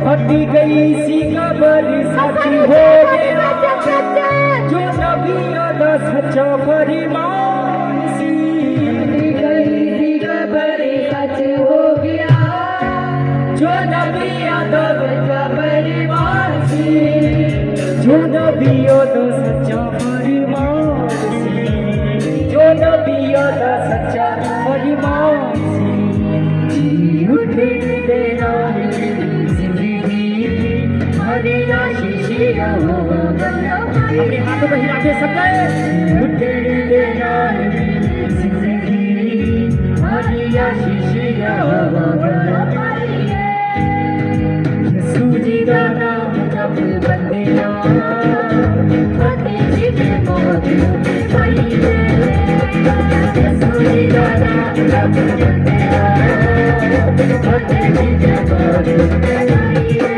फटी गई सी कबर साथी हो गया जो नबियों दा सच्चा फरीमान सी। फटी गई सी कबर सच हो गया जो नबियों दा सच्चा फरीमान सी। जो नबियों दा सच्चा फरीमान सी। जो नबियों दा सच्चा फरीमान सी। उठे तेरा अपने हाथों में हिलाते सब गए उठे तेरा जिंदगी हरिया शीशिया सूजी का नाम जब बंदिया फतेह जी के मौत पाई है। सूजी का नाम जब बंदिया फतेह जी के मौत पाई है।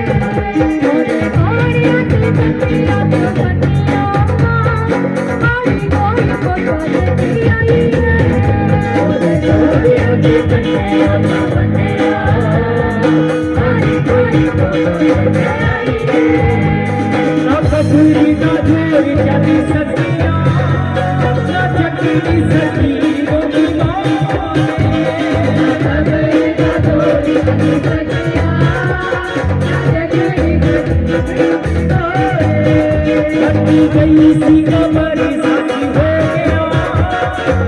गई सी कबर साथी हो गया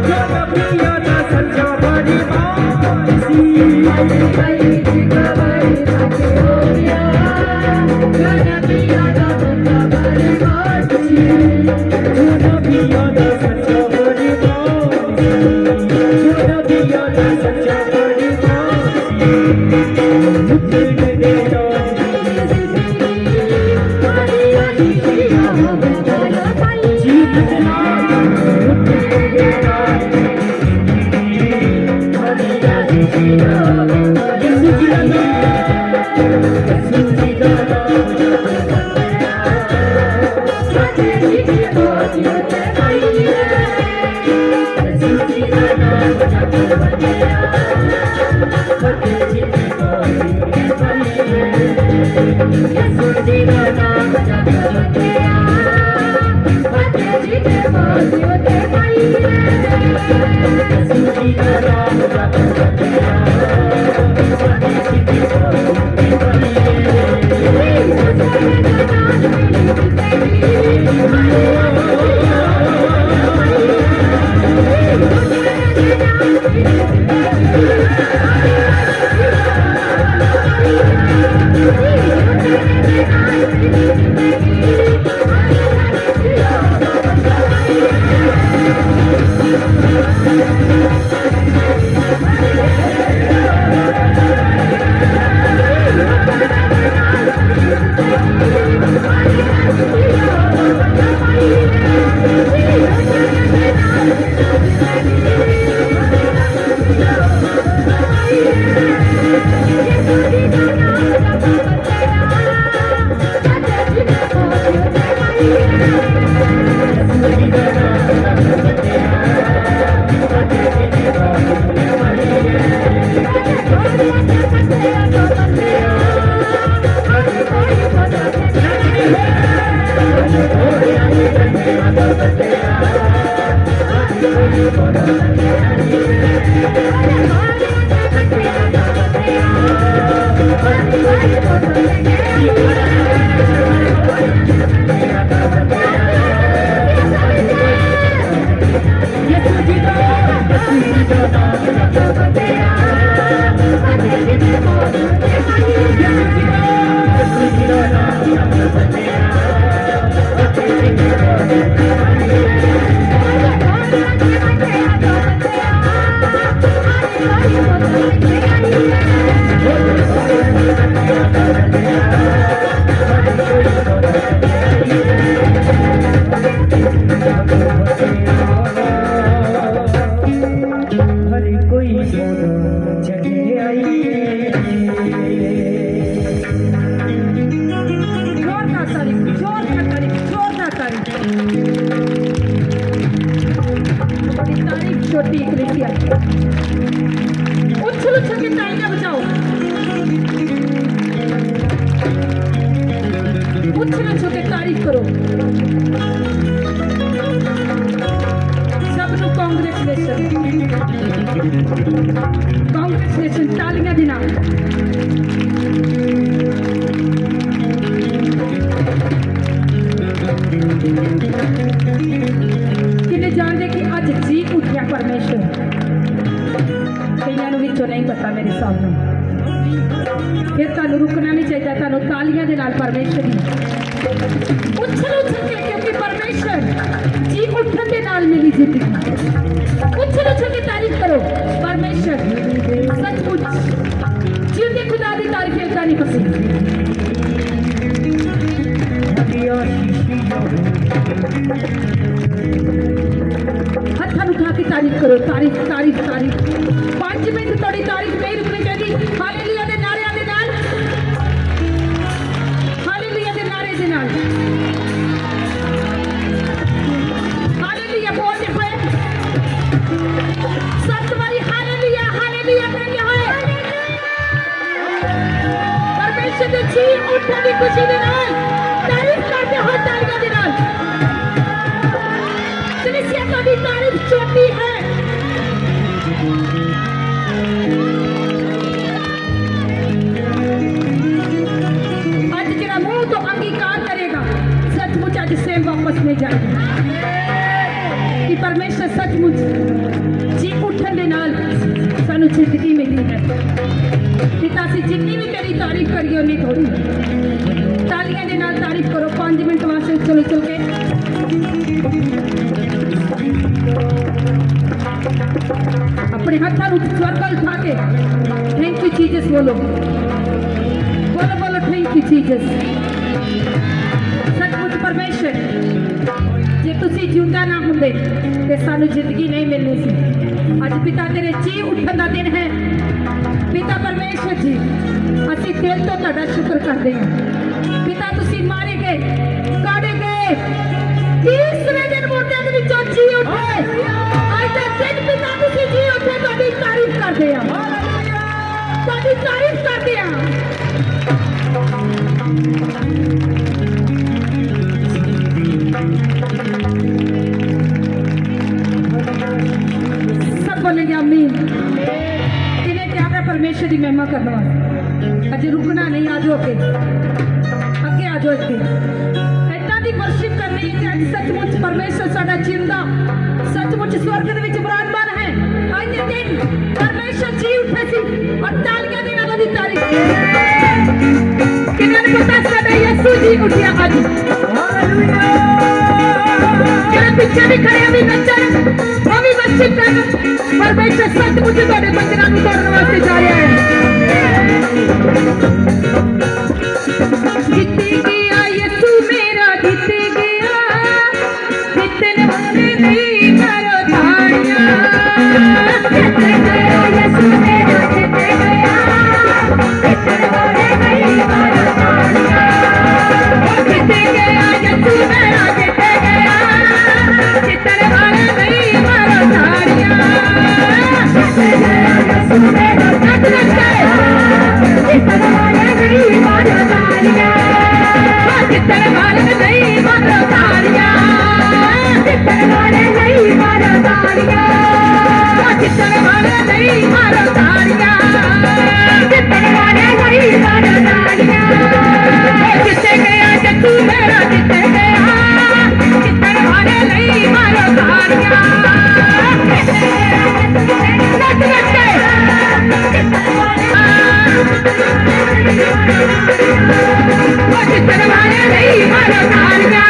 जो नबियों दा सच्चा फरीमान सी। गई सी कबर साथी हो गया जो नबियों दा सच्चा फरीमान सी। जो नबियों दा सच्चा फरीमान सी। जो नबियों दा सच्चा फरीमान सी। छोटी इकलेसिया उछल उछल के तालियां बजाओ, उछल उछल के तारीफ करो। सबनों कांग्रेचुलेशन, कांग्रेचुलेशन, तालियां देना। किन्ने जानते कि अज जी उठिया परमेश्वर, कईयां नूं विचों नहीं पता मेरे सामने। फिर तुहानूं रुकना नहीं चाहिए, तुहानूं तालियां दे नाल परमेश्वर दी उछल उछल के, क्योंकि परमेश्वर जी उठन दे नाल मिली जिंदगी। उछल उछल के तारीफ करो परमेश्वर सचमुच जिंदे खुदा दी तारीफ इदां नहीं पसंद। हथां उठा के तारीफ करो, तारीफ तारीफ तारीफ। 5 मिनट थोड़ी तारीफ नहीं रुकनी चाहिए। हालेलुया दे नारियां दे नाल, हालेलुया दे नारे दे नाल, हालेलुया बोलते हुए 7 बारी हालेलुया हालेलुया कहते हुए परमेश्वर दे जी उठन दी खुशी दे नाल तारीफ करते हो तालियां दे नाल। कलीसिया की तारीफ छोटी है। आज जरा मुंह तो अंगीकार करेगा सचमुच आज सेम वापस नहीं जाएगा कि परमेश्वर सचमुच जी उठन दे नाल सानू जिंदगी मिली है। पिता सी जितनी भी तेरी तारीफ करिए उन्नी थोड़ी। तालियां दे नाल तारीफ करो 5 मिनट वास्ते चलो चल के। अपने हाथों स्वर पर उठा के थैंक यू जीसस बोलो, बोलो बोलो थैंक यू जीसस। सचमुच परमेश्वर जे तुसी जिंदा ना होंदे ते सानू जिंदगी नहीं मिलनी सी। अज पिता तेरे जी उठन दा दिन है। पिता परमेश्वर जी असीं दिल तो तुहाडा शुक्र करदे हां। पिता तुसी मारे गए, काढ़े गए, तीसरे दिन मुर्दे दे विचों जी उठे। आज दा दिन पिता तुसी जी उठे, तुहाडी तारीफ करदे हां, तुहाडी तारीफ करदे हां। सब बोलेंगे आमीन। इन्हें क्या है परमेश्वर की महिमा करने वाला। अज रुकना नहीं, आ जाओ अगे अगे आ जाओ। इतना की वर्शिप करनी है कि अज सचमुच परमेश्वर साडा जिंदा सचमुच स्वर्ग दे विच विराजमान है। आज के दिन परमेश्वर जी उठे सी और तालियां दे नाल दी तारीफ। किन्ने ने पता साडा यीशु जी उठिया आज। हालेलुया। जेड़े पीछे भी खड़े अभी नचन, वो भी चित्तन परमेश्वर सचमुच तुहाडे बंदरां नूं तोड़न वास्ते जा रहा है। जीत गया यीशु मेरा, जीत गया, जीतने वाले नहीं मारो ताड़ियां। जीत गया यीशु मेरा, जीत गया, जीतने वाले नहीं मारो ताड़ियां। जीत गया यीशु मेरा, जीत गया, जीतने वाले नहीं मारो ताड़ियां। जीत गया यीशु मेरा, जीतने वाले नहीं मारो ताड़ियां। जीतने वाले नहीं मारो ताड़ियां। जीतने वाले नहीं मारो ताड़ियां। जीतने वाले नहीं मारो ताड़ियां। जीतने वाले नहीं मारो ताड़ियां। जीत गया यीशु मेरा, जीत गया, जीतने वाले नहीं मारो ताड़ियां। जीतने वाले नहीं मारो ताड़ियां।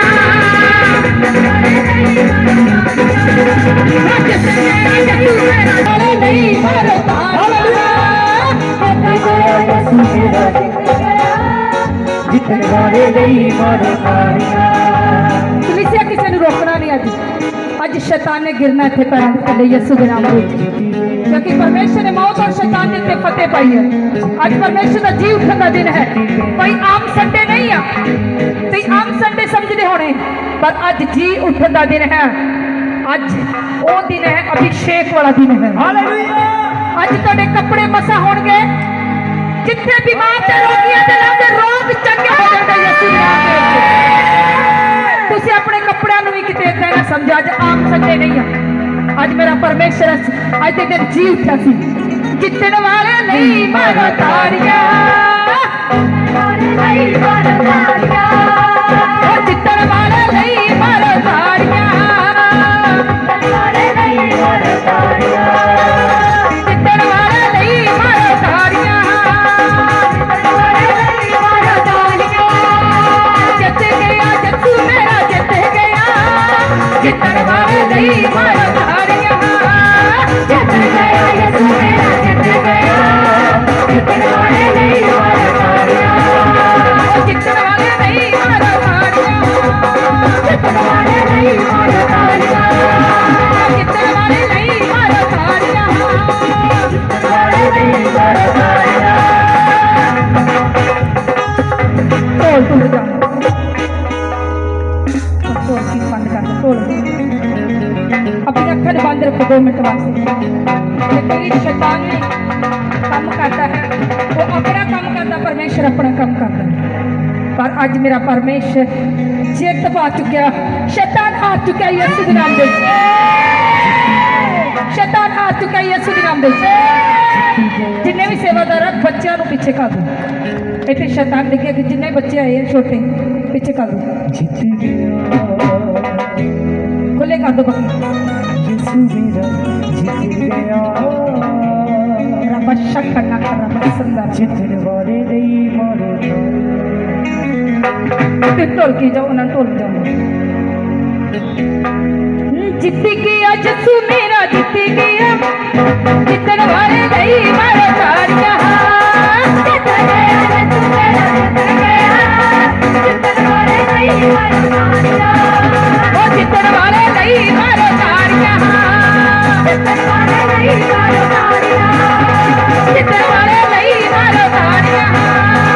जितने वाले नहीं मारो ताड़ियां। कलीसिया किसी ने रोकना नहीं। अज शैतान ने गिरना इतने पैरों के थले यीशु के नाम में, क्योंकि परमेश्वर ने मौत और शैतान के उत्ते फतेह पाई है। आज परमेश्वर का जी उठन का दिन है। कोई आम संडे नहीं है, तुम आम संडे समझते होने, पर अज जी उठन का दिन है। अज वो दिन है, अभिषेक वाला दिन है। अज तुहाडे कपड़े मसा होणगे, जिथे बीमार ते रोगियां दे नाम दे रोग चंगे हो जाते यीशु दे नाम दे। तुसीं अपने कपड़िਆਂ ਨੂੰ ਵੀ किते इतना ना समझो अज आम संडे नहीं है। अज मेरा परमेश्वर अज के दिन जी उठा सी। जितने वाले नहीं मारो ताड़ियां। नहीं मारो ताड़ियां। जितने वाले नहीं मारो ताड़ियां। नहीं मारो ताड़ियां। जितने वाले नहीं मारो ताड़ियां। नहीं मारो ताड़ियां। जीत गया यीशु मेरा, जीत गया, जितने वाले नहीं मारो ताड़ियां। जीत गया यीशु मेरा, जीत गया, जितने वाले नहीं मारो ताड़ियां। जितने वाले नहीं मारो ताड़ियां। जितने वाले नहीं मारो ताड़ियां। जितने वाले नहीं मारो ताड़ियां। जितने वाले नहीं मारो ताड़ियां। ढोल टूट जाओ, ढोल की बंद कर दो। ढोल अपनी अखा बंद रखो 2 मिनट वास्ते। कोई शैतान भी काम करता है, वो अपना काम करता, परमेश्वर अपना काम करता है। पर अज मेरा परमेश्वर जित पा चुका, शैतान हार चुका यीशु के नाम दे। शैतान हार चुका यीशु के नाम दे। जिन्ने भी सेवादार बच्चों को पीछे कर दो। इतने शैतान लिखे कि जिन्ने बच्चे आए हैं छोटे पीछे कर दो। खुले कर दो बकरी। रब शक करना कर रब सुंदर। जितने वाले नहीं मारो ढोल की जाओ, उन्हें ढोल जाओ। जीत गया यीशु मेरा, जीत गया, जितने वाले नहीं मारो ताड़ियां। जीत गया यीशु मेरा, जीत गया, जितने वाले नहीं मारो ताड़ियां। ओ जितने वाले नहीं मारो ताड़ियां। जितने वाले नहीं मारो ताड़ियां। जितने वाले नहीं मारो ताड़ियां। जितने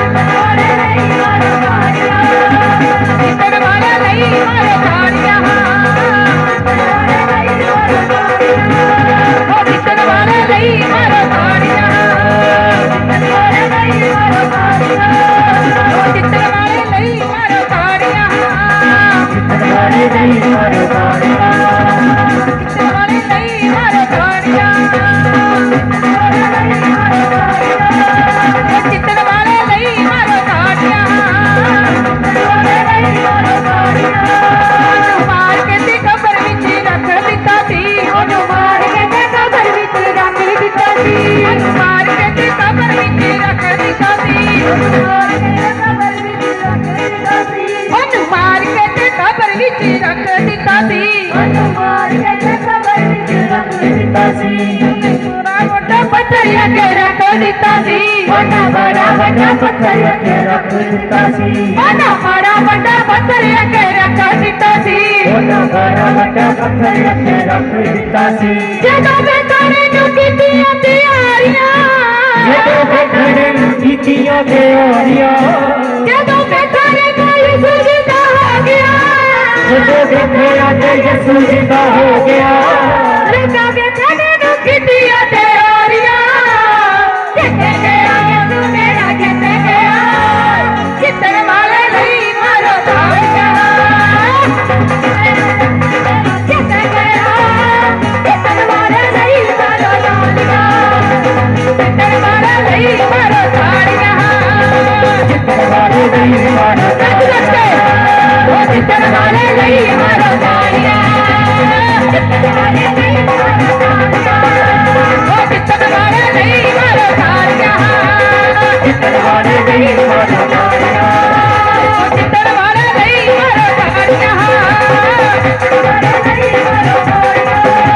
वाले नहीं मारो ताड़ियां। जितने वाले नहीं मारो ताड़ियां। जितने वाले नहीं मारो ताड़ियां। जितने वाले नहीं मारो ताड़ियां। जितने वाले नहीं मारो ताड़ियां। जितने वाले नहीं मारो ताड़ियां। जितने वाले नहीं मारो ताड़ियां। जितने वाले नहीं मारो ਦਿੱਤਾ ਸੀ ਥੋੜਾ ਵੱਡਾ ਪੱਥਰ ਅੱਗੇ ਰੱਖ ਦਿੱਤਾ ਸੀ ਉਹਨਾਂ ਬੜਾ ਵੱਡਾ ਪੱਥਰ ਅੱਗੇ ਰੱਖ ਦਿੱਤਾ ਸੀ ਉਹਨਾਂ ਬੜਾ ਵੱਡਾ ਪੱਥਰ ਅੱਗੇ ਰੱਖ ਦਿੱਤਾ ਸੀ ਉਹਨਾਂ ਬੜਾ ਵੱਡਾ ਪੱਥਰ ਅੱਗੇ ਰੱਖ ਦਿੱਤਾ ਸੀ ਜਦੋਂ ਵੇਖਣੇ ਨੂੰ ਕੀਤੀਆਂ ਤਿਆਰੀਆਂ ਜਦੋਂ ਵੇਖਣੇ ਨੂੰ ਕੀਤੀਆਂ ਤਿਆਰੀਆਂ ਜਦੋਂ ਵੇਖਣੇ ਕੋਈ ਸੁਝਦਾ ਹੋ ਗਿਆ ਜਦੋਂ ਵੇਖਿਆ ਤੇ ਯਿਸੂ ਜਿੰਦਾ ਹੋ ਗਿਆ ਲੋਕਾਂ ਵੇਖਣੇ ਨੂੰ ਕੀਤੀਆਂ ਤਿਆਰੀਆਂ ਕਿੱਥੇ ਗਿਆ ਤੂੰ ਮੇਰਾ ਕਿੱਥੇ ਗਿਆ ਕਿੱਥੇ ਵਾਲੇ ਲਈ ਮਾਰੋ ਤਾੜੀਆਂ ਕਿੱਥੇ ਗਿਆ ਕਿੱਥੇ ਵਾਲੇ ਲਈ ਮਾਰੋ ਤਾੜੀਆਂ ਕਿੱਥੇ ਵਾਲੇ ਲਈ ਮਾਰੋ ਤਾੜੀਆਂ ਜਿੱਤਣ ਵਾਲੇ ਦੀ ਮਾਰ ਰੱਜ ਰੱਜੇ ਉਹ ਜਿੱਤਣ ਵਾਲੇ ਲਈ ਮਾਰੋ ਤਾੜੀਆਂ ਜਿੱਤਣ ਵਾਲੇ ਲਈ ਮਾਰੋ ਤਾੜੀਆਂ ਉਹ ਜਿੱਤਣ ਵਾਲੇ ਲਈ ਮਾਰੋ ਤਾੜੀਆਂ ਜਿੱਤਣ ਵਾਲੇ ਦੀ ਮਾਰ ਉਹ ਜਿੱਤਣ ਵਾਲੇ ਲਈ ਮਾਰੋ ਤਾੜੀਆਂ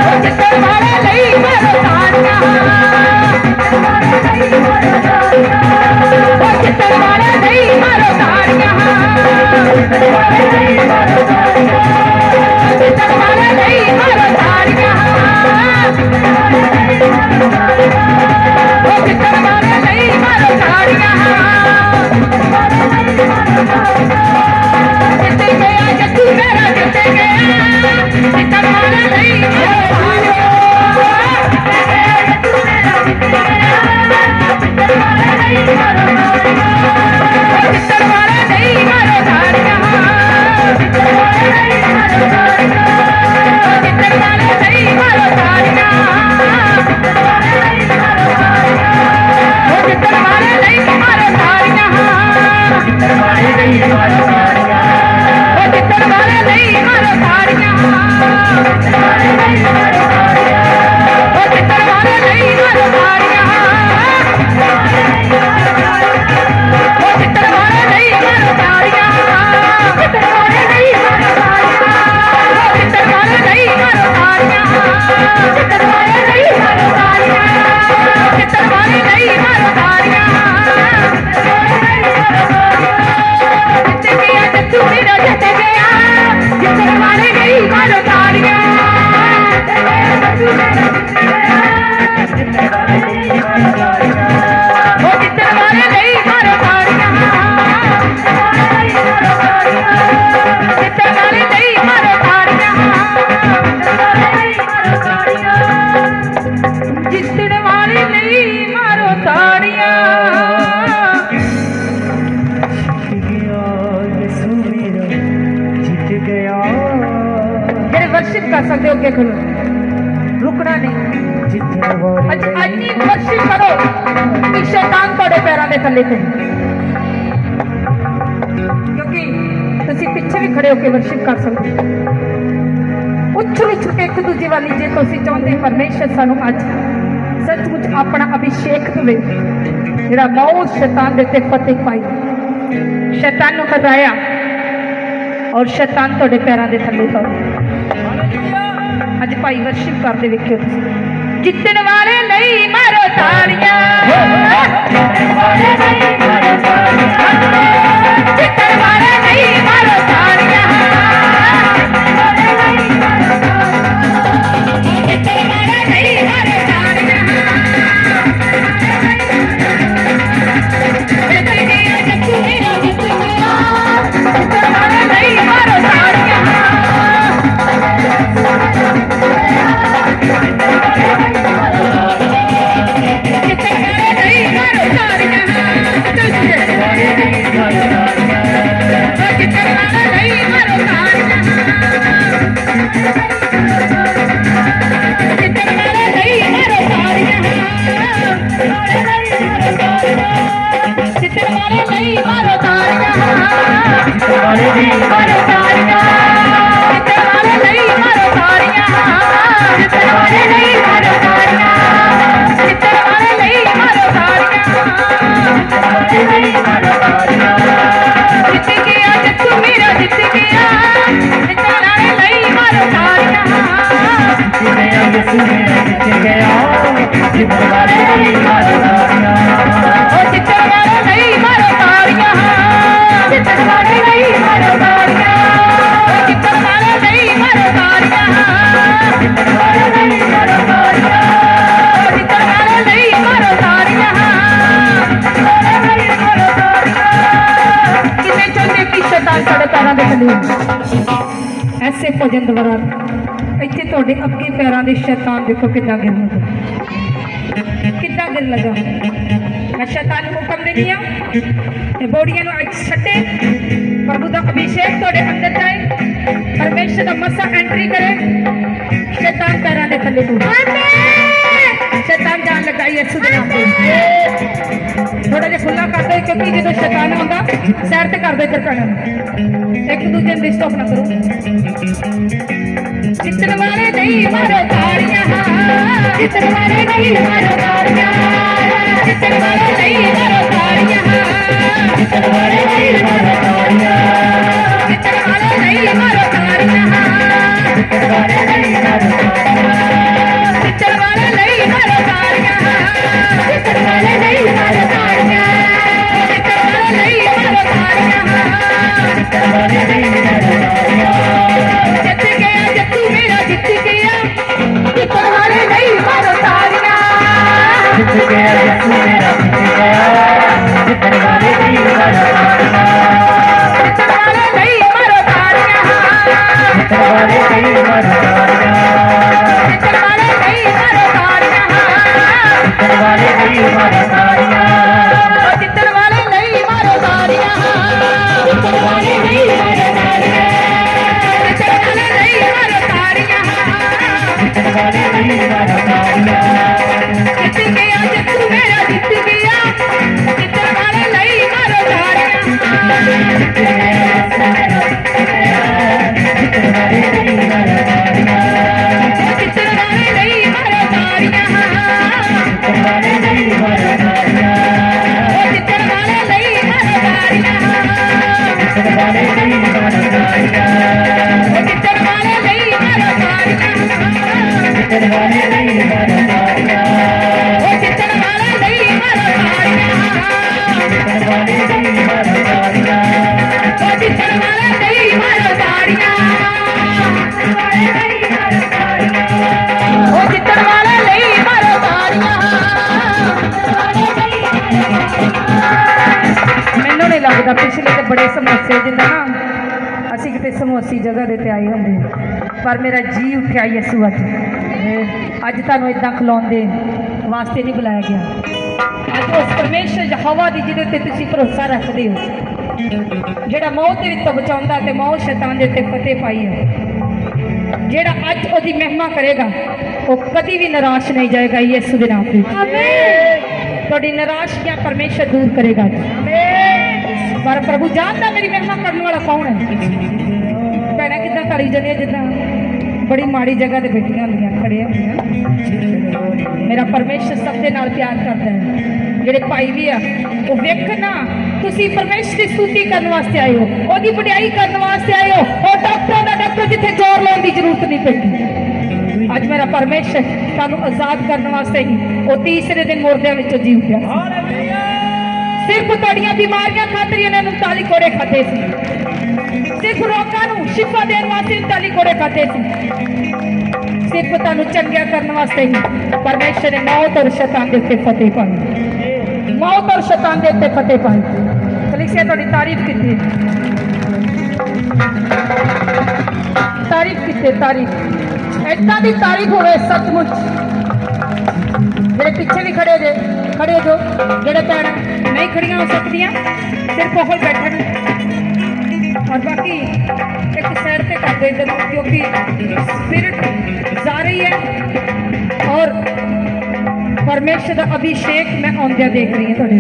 ਉਹ ਜਿੱਤਣ ਵਾਲੇ ਲਈ ਮਾਰੋ ਤਾੜੀਆਂ ਉਹ ਜਿੱਤਣ ਵਾਲੇ ਲਈ ਮਾਰੋ ਤਾੜੀਆਂ ਜਿੱਤਣ ਵਾਲੇ ਦੀ ਮਾਰ ਜਿੱਤਣ ਵਾਲੇ ਲਈ ਮਾਰੋ ਤਾੜੀਆਂ ਉਹ ਜਿੱਤਣ ਵਾਲੇ ਲਈ ਮਾਰੋ ਤਾੜੀਆਂ ਜਿੱਤ ਗਿਆ ਜੱਟੂ ਮੇਰਾ ਜਿੱਤ ਗਿਆ ਜਿੱਤਣ ਵਾਲੇ ਲਈ ਮਾਰੋ ਤਾੜੀਆਂ ਜੱਟੂ ਮੇਰਾ ਜਿੱਤ ਗਿਆ ਜਿੱਤਣ ਵਾਲੇ ਲਈ ਮਾਰੋ ਤਾੜੀਆਂ ਜਿੱਤਣ ਵਾਲੇ ਲਈ ਮਾਰੋ ਤਾੜੀਆਂ ਜਿੱਤਣ ਵਾਲੇ ਲਈ ਮਾਰੋ ਤਾੜੀਆਂ ਜਿੱਤਣ ਵਾਲੇ ਲਈ ਮਾਰੋ ਤਾੜੀਆਂ ਉਹ ਜਿੱਤਣ ਵਾਲੇ ਲਈ ਮਾਰੋ ਤਾੜੀਆਂ ਜਿੱਤਣ ਵਾਲੇ ਦੀ ਮਾਰ ਉਹ ਜਿੱਤਣ ਵਾਲੇ ਲਈ ਮਾਰੋ ਤਾੜੀਆਂ ਉਹ ਜਿੱਤਣ ਵਾਲੇ ਲਈ ਮਾਰੋ ਤਾੜੀਆਂ ਉਹ ਜਿੱਤਣ ਵਾਲੇ ਲਈ ਮਾਰੋ ਤਾੜੀਆਂ ਜਿੱਤਣ ਵਾਲੇ ਲਈ ਮਾਰੋ ਤਾੜੀਆਂ ਉਹ ਜਿੱਤਣ ਵਾਲੇ ਲਈ ਮਾਰੋ ਤਾੜੀਆਂ ਜਿੱਤਣ ਵਾਲੇ ਲਈ ਮਾਰੋ ਤਾੜੀਆਂ ਜਿੱਤਣ ਵਾਲੇ ਲਈ ਮਾਰੋ ਤਾੜੀਆਂ ਜਿੱਤ ਗਿਆ ਜੱਟੂ ਮੇਰਾ ਜਿੱਤ ਗਿਆ ਜਿੱਤਣ ਵਾਲੇ ਲਈ ਮਾਰੋ ਤਾੜੀਆਂ ਜੱਟੂ ਮੇਰਾ ਜਿੱਤ ਗਿਆ ਜਿੱਤਣ ਵਾਲੇ ਲਈ ਮਾਰੋ ਤਾੜੀਆਂ ਉਹ ਜਿੱਤਣ ਵਾਲੇ ਲਈ ਮਾਰੋ ਤਾੜੀਆਂ ਜਿੱਤਣ ਵਾਲੇ ਲਈ ਮਾਰੋ ਤਾੜੀਆਂ ਜਿੱਤਣ ਵਾਲੇ ਲਈ ਮਾਰੋ ਤਾੜੀਆਂ ਯਿਸੂ ਮੇਰਾ ਜਿੱਤ ਗਿਆ ਜਿਹੜੇ ਵਰਸ਼ਿਪ ਕਰ ਸਕਦੇ ਹੋ ਅੱਗੇ ਖਲੋ ਰੁਕਣਾ ਨਹੀਂ ਜਿੱਤਣ ਵਾਲੇ ਅੱਜ ਇੰਨੀ ਵਰਸ਼ਿਪ ਕਰੋ ਕਿ ਸ਼ੈਤਾਨ ਤੁਹਾਡੇ ਪੈਰਾਂ ਦੇ ਥੱਲੇ ਪਏ ਕਿਉਂਕਿ ਤੁਸੀਂ ਪਿੱਛੇ ਵੀ ਖੜੇ ਹੋ ਕੇ ਵਰਸ਼ਿਪ ਕਰ ਸਕਦੇ ਹੋ ਉੱਛਲ ਉੱਛਲ ਕੇ ਇੱਕ ਦੂਜੇ ਵੱਲ ਜੇ ਤੁਸੀਂ ਚਾਹੁੰਦੇ ਪਰਮੇਸ਼ਰ ਸਾਨੂੰ ਅੱਜ ਸੱਚਮੁੱਚ ਆਪਣਾ ਅਭਿਸ਼ੇਕ ਦੇਵੇ ਜਿਹੜਾ ਮੌਤ ਸ਼ੈਤਾਨ ਦੇ ਤੇ ਫਤਿਹ ਪਾਈ ਸ਼ੈਤਾਨ ਨੂੰ ਹਰਾਇਆ ਔਰ ਸ਼ੈਤਾਨ ਤੁਹਾਡੇ ਪੈਰਾਂ ਦੇ ਥੱਲੇ ਪਾਇਆ ਅੱਜ ਭਾਈ ਵਰਸ਼ਿਪ ਕਰਦੇ ਵੇਖਿਓ ਤੁਸੀਂ ਜਿੱਤਣ ਵਾਲੇ ਲਈ ਮਾਰੋ ਤਾੜੀਆਂ ਜਿੱਤਣ ਵਾਲੇ ਦੀ ਮਾਰ ਜਿੱਤਣ ਵਾਲੇ ਲਈ ਮਾਰੋ ਤਾੜੀਆਂ ਜਿੱਤਣ ਵਾਲੇ ਲਈ ਮਾਰੋ ਤਾੜੀਆਂ ਜਿੱਤ ਗਿਆ ਜੱਟੂ ਮੇਰਾ ਜਿੱਤ ਗਿਆ ਜਿੱਤਣ ਵਾਲੇ ਲਈ ਮਾਰੋ ਤਾੜੀਆਂ ਜਿੱਤਣ ਵਾਲੇ ਲਈ ਮਾਰੋ ਤਾੜੀਆਂ ਵਾਲੇ ਦੀ ਮਾਰੋ ਤਾੜੀਆਂ ਜਿੱਤਣ ਵਾਲੇ ਲਈ ਮਾਰੋ ਤਾੜੀਆਂ ਜਿੱਤਣ ਵਾਲੇ ਲਈ ਮਾਰੋ ਤਾੜੀਆਂ ਜਿੱਤਣ ਵਾਲੇ ਲਈ ਮਾਰੋ ਤਾੜੀਆਂ ਜਿੱਤ ਗਿਆ ਜੱਟੂ ਮੇਰਾ ਜਿੱਤ ਗਿਆ ਜਿੱਤਣ ਵਾਲੇ ਲਈ ਮਾਰੋ ਤਾੜੀਆਂ ਜਿੱਤਿਆ ਯਿਸੂ जित गया जितन वाले नहीं मारो तारियां ओ जितन वाले नहीं मारो तारियां जितन वाले नहीं मारो तारियां ओ जितन वाले नहीं मारो तारियां जितन वाले नहीं मारो तारियां ओ जितन वाले नहीं मारो तारियां कितने चलते की शैतान साढ़े पैरों के थले ऐसे भजन द्वारा ਇੱਥੇ ਤੁਹਾਡੇ ਅੱਗੇ ਪੈਰਾਂ ਦੇ ਸ਼ੈਤਾਨ ਦੇਖੋ ਕਿੱਦਾਂ ਗਿਰਨ ਲੱਗਾ ਕਿੱਦਾਂ ਗਿਰਨ ਲੱਗਾ ਮੈਂ ਸ਼ੈਤਾਨ ਨੂੰ ਹੁਕਮ ਦਿੰਦੀ ਆ ਤੇ ਬੋੜੀਆਂ ਨੂੰ ਅੱਜ ਛੱਡੇ ਪ੍ਰਭੂ ਦਾ ਅਭਿਸ਼ੇਕ ਤੁਹਾਡੇ ਅੰਦਰ ਜਾਏ ਪਰਮੇਸ਼ਰ ਦਾ ਮਸਾ ਐਂਟਰੀ ਕਰੇ ਸ਼ੈਤਾਨ ਪੈਰਾਂ ਦੇ ਥੱਲੇ ਟੁੱਟ ਸ਼ੈਤਾਨ ਜਾਣ ਲੱਗਾ ਯਿਸੂ ਦੇ ਨਾਮ ਤੇ ਥੋੜਾ ਜਿਹਾ ਖੁੱਲਾ ਕਰ ਦਿਓ ਕਿਉਂਕਿ ਜਦੋਂ ਸ਼ੈਤਾਨ ਆਉਂਦਾ ਸਾਈਡ ਤੇ ਕਰ ਦਿਓ ਇੱਧਰ ਪੈਰਾਂ ਨੂੰ ਇੱਕ ਦੂਜੇ ਨੂੰ ਡਿਸਟਰਬ ਨਾ ਕਰੋ जितन वाले नहीं मारो तारियां जितन वाले नहीं मारो तारियां जितन वाले नहीं मारो तारियां जितन वाले नहीं मारो तारियां जितन वाले नहीं मारो तारियां जितन वाले नहीं मारो तारियां जितन वाले नहीं मारो तारियां जितन वाले नहीं मारो तारियां जितन वाले नहीं मारो तारियां जितन वाले नहीं मारो तारियां जित गया जत्तू मेरा जित गया जितन वाले नहीं मारो तारियां जित गया जत्तू मेरा जित गया जितन वाले नहीं मारो तारियां जितन वाले नहीं मारो तारियां जितन वाले नहीं मारो तारियां जितन वाले नहीं मारो तारियां जितन वाले नहीं मारो तारियां जितन वाले नहीं मारो तारियां जितन वाले नहीं मारो तारियां जितन वाले नहीं मारो तारियां जितन वाले नहीं मारो तारियां जित गया जत्तू मेरा जित गया जितन वाले नहीं मारो तारियां जित गया जितन वाले नहीं मारो तारियां जितन वाले नहीं मारो तारियां जितन वाले नहीं मारो तारियां जितन वाले नहीं मारो तारियां जितन वाले नहीं मारो तारियां जितन वाले नहीं मारो तारियां जितन वाले नहीं मारो तारियां जितन वाले नहीं मारो तारियां जितन वाले नहीं मारो तारियां जितन वाले नहीं मारो तारियां जितन वाले नहीं मारो तारियां ਮੈਨੂੰ ਨਹੀਂ ਲੱਗਦਾ ਪਿਛਲੇ ਤੇ ਬੜੇ ਸਮੱਸਿਆ ਜਿੱਦਾਂ ਨਾ ਅਸੀਂ ਕਿਤੇ ਸਮੋਸੀ ਜਗ੍ਹਾ ਦੇ ਤੇ ਆਏ ਹੁੰਦੇ ਪਰ ਮੇਰਾ ਜੀ ਉੱਠਿਆ ਯਿਸੂ ਅੱਜ ਤੁਹਾਨੂੰ ਇਦਾਂ ਖਿਲਾਉਂਦੇ ਵਾਸਤੇ ਨਹੀਂ ਬੁਲਾਇਆ ਗਿਆ ਅੱਜ ਉਸ ਪਰਮੇਸ਼ਰ ਯਹੋਵਾ ਦੀ ਜਿਹਦੇ ਤੇ ਤੁਸੀਂ ਭਰੋਸਾ ਰੱਖਦੇ ਹੋ ਜਿਹੜਾ ਮੌਤ ਦੇ ਵਿੱਚੋਂ ਬਚਾਉਂਦਾ ਤੇ ਮੌਤ ਸ਼ੈਤਾਨ ਦੇ ਉੱਤੇ ਫਤਿਹ ਪਾਈ ਹੈ ਜਿਹੜਾ ਅੱਜ ਉਹਦੀ ਮਹਿਮਾ ਕਰੇਗਾ ਉਹ ਕਦੀ ਵੀ ਨਿਰਾਸ਼ ਨਹੀਂ ਜਾਏਗਾ ਯਿਸੂ ਦੇ ਨਾਮ ਤੇ ਆਮੀਨ ਤੁਹਾਡੀ ਨਿਰਾਸ਼ਾ ਪਰਮੇਸ਼ਰ ਦੂਰ ਕਰੇਗਾ ਪਰ ਪ੍ਰਭੂ ਜਾਣਦਾ ਮੇਰੀ ਮਹਿਮਾ ਕਰਨ ਵਾਲਾ ਕੌਣ ਹੈ ਭੈਣਾਂ ਕਿੱਦਾਂ ਕਰੀ ਜਾਂਦੀਆਂ ਜਿੱਦਾਂ ਬੜੀ ਮਾੜੀ ਜਗ੍ਹਾ ਤੇ ਬੈਠੀਆਂ ਹੁੰਦੀਆਂ ਖੜੀਆਂ ਹੁੰਦੀਆਂ ਮੇਰਾ ਪਰਮੇਸ਼ਰ ਸਭ ਦੇ ਨਾਲ ਪਿਆਰ ਕਰਦਾ ਹੈ ਜਿਹੜੇ ਭਾਈ ਵੀ ਆ ਉਹ ਵੇਖਣਾ ਤੁਸੀਂ ਪਰਮੇਸ਼ਰ ਦੀ ਸਤੁਤੀ ਕਰਨ ਵਾਸਤੇ ਆਏ ਹੋ ਉਹਦੀ ਵਡਿਆਈ ਕਰਨ ਵਾਸਤੇ ਆਏ ਹੋ ਉਹ ਡਾਕਟਰਾਂ ਦਾ ਡਾਕਟਰ ਜਿੱਥੇ ਜ਼ੋਰ ਲਾਉਣ ਦੀ ਜ਼ਰੂਰਤ ਨਹੀਂ ਪੈਂਦੀ ਅੱਜ ਮੇਰਾ ਪਰਮੇਸ਼ਰ ਤੁਹਾਨੂੰ ਆਜ਼ਾਦ ਕਰਨ ਵਾਸਤੇ ਹੀ ਉਹ ਤੀਸਰੇ ਦਿਨ ਮੁਰਦਿਆਂ ਵਿੱਚੋਂ ਜੀ ਉੱਠਿਆ ਸਿਰਫ ਤੁਹਾਡੀਆਂ ਬਿਮਾਰੀਆਂ ਖਾਤਰ ਇਹਨਾਂ ਨੂੰ 39 ਕੋੜੇ ਖਾਤੇ ਸੀ ਸਿਰਫ ਰੋਗਾਂ ਨੂੰ ਸ਼ਿਫਾ ਦੇਣ ਵਾਸਤੇ 39 ਕੋੜੇ ਖਾਤੇ ਸੀ ਸਿਰਫ ਤੁਹਾਨੂੰ ਚੰਗਿਆ ਕਰਨ ਵਾਸਤੇ ਹੀ ਪਰਮੇਸ਼ਰ ਨੇ ਮੌਤ ਔਰ ਸ਼ੈਤਾਨ ਦੇ ਉੱਤੇ ਫਤਿਹ ਪਾਈ ਮੌਤ ਔਰ ਸ਼ੈਤਾਨ ਦੇ ਉੱਤੇ ਫਤਿਹ ਪਾਈ ਕਲੀਸਿਆ ਤੁਹਾਡੀ ਤਾਰੀਫ ਕੀਤੀ ਤਾਰੀਫ ਏਦਾਂ ਦੀ ਤਾਰੀਫ ਹੋਵੇ ਸੱਚਮੁੱਚ ਜਿਹੜੇ ਪਿੱਛੇ ਵੀ ਖੜੇ ਜੋ ਜਿਹੜੇ ਭੈਣਾਂ ਨਹੀਂ ਖੜੀਆਂ ਹੋ ਸਕਦੀਆਂ ਸਿਰਫ ਉਹ ਬੈਠਣ और बाकी एक साइड पे कर दे क्योंकि स्पिरिट जा रही है और परमेश्वर का अभिषेक मैं आंदिया देख रही हूँ थोड़े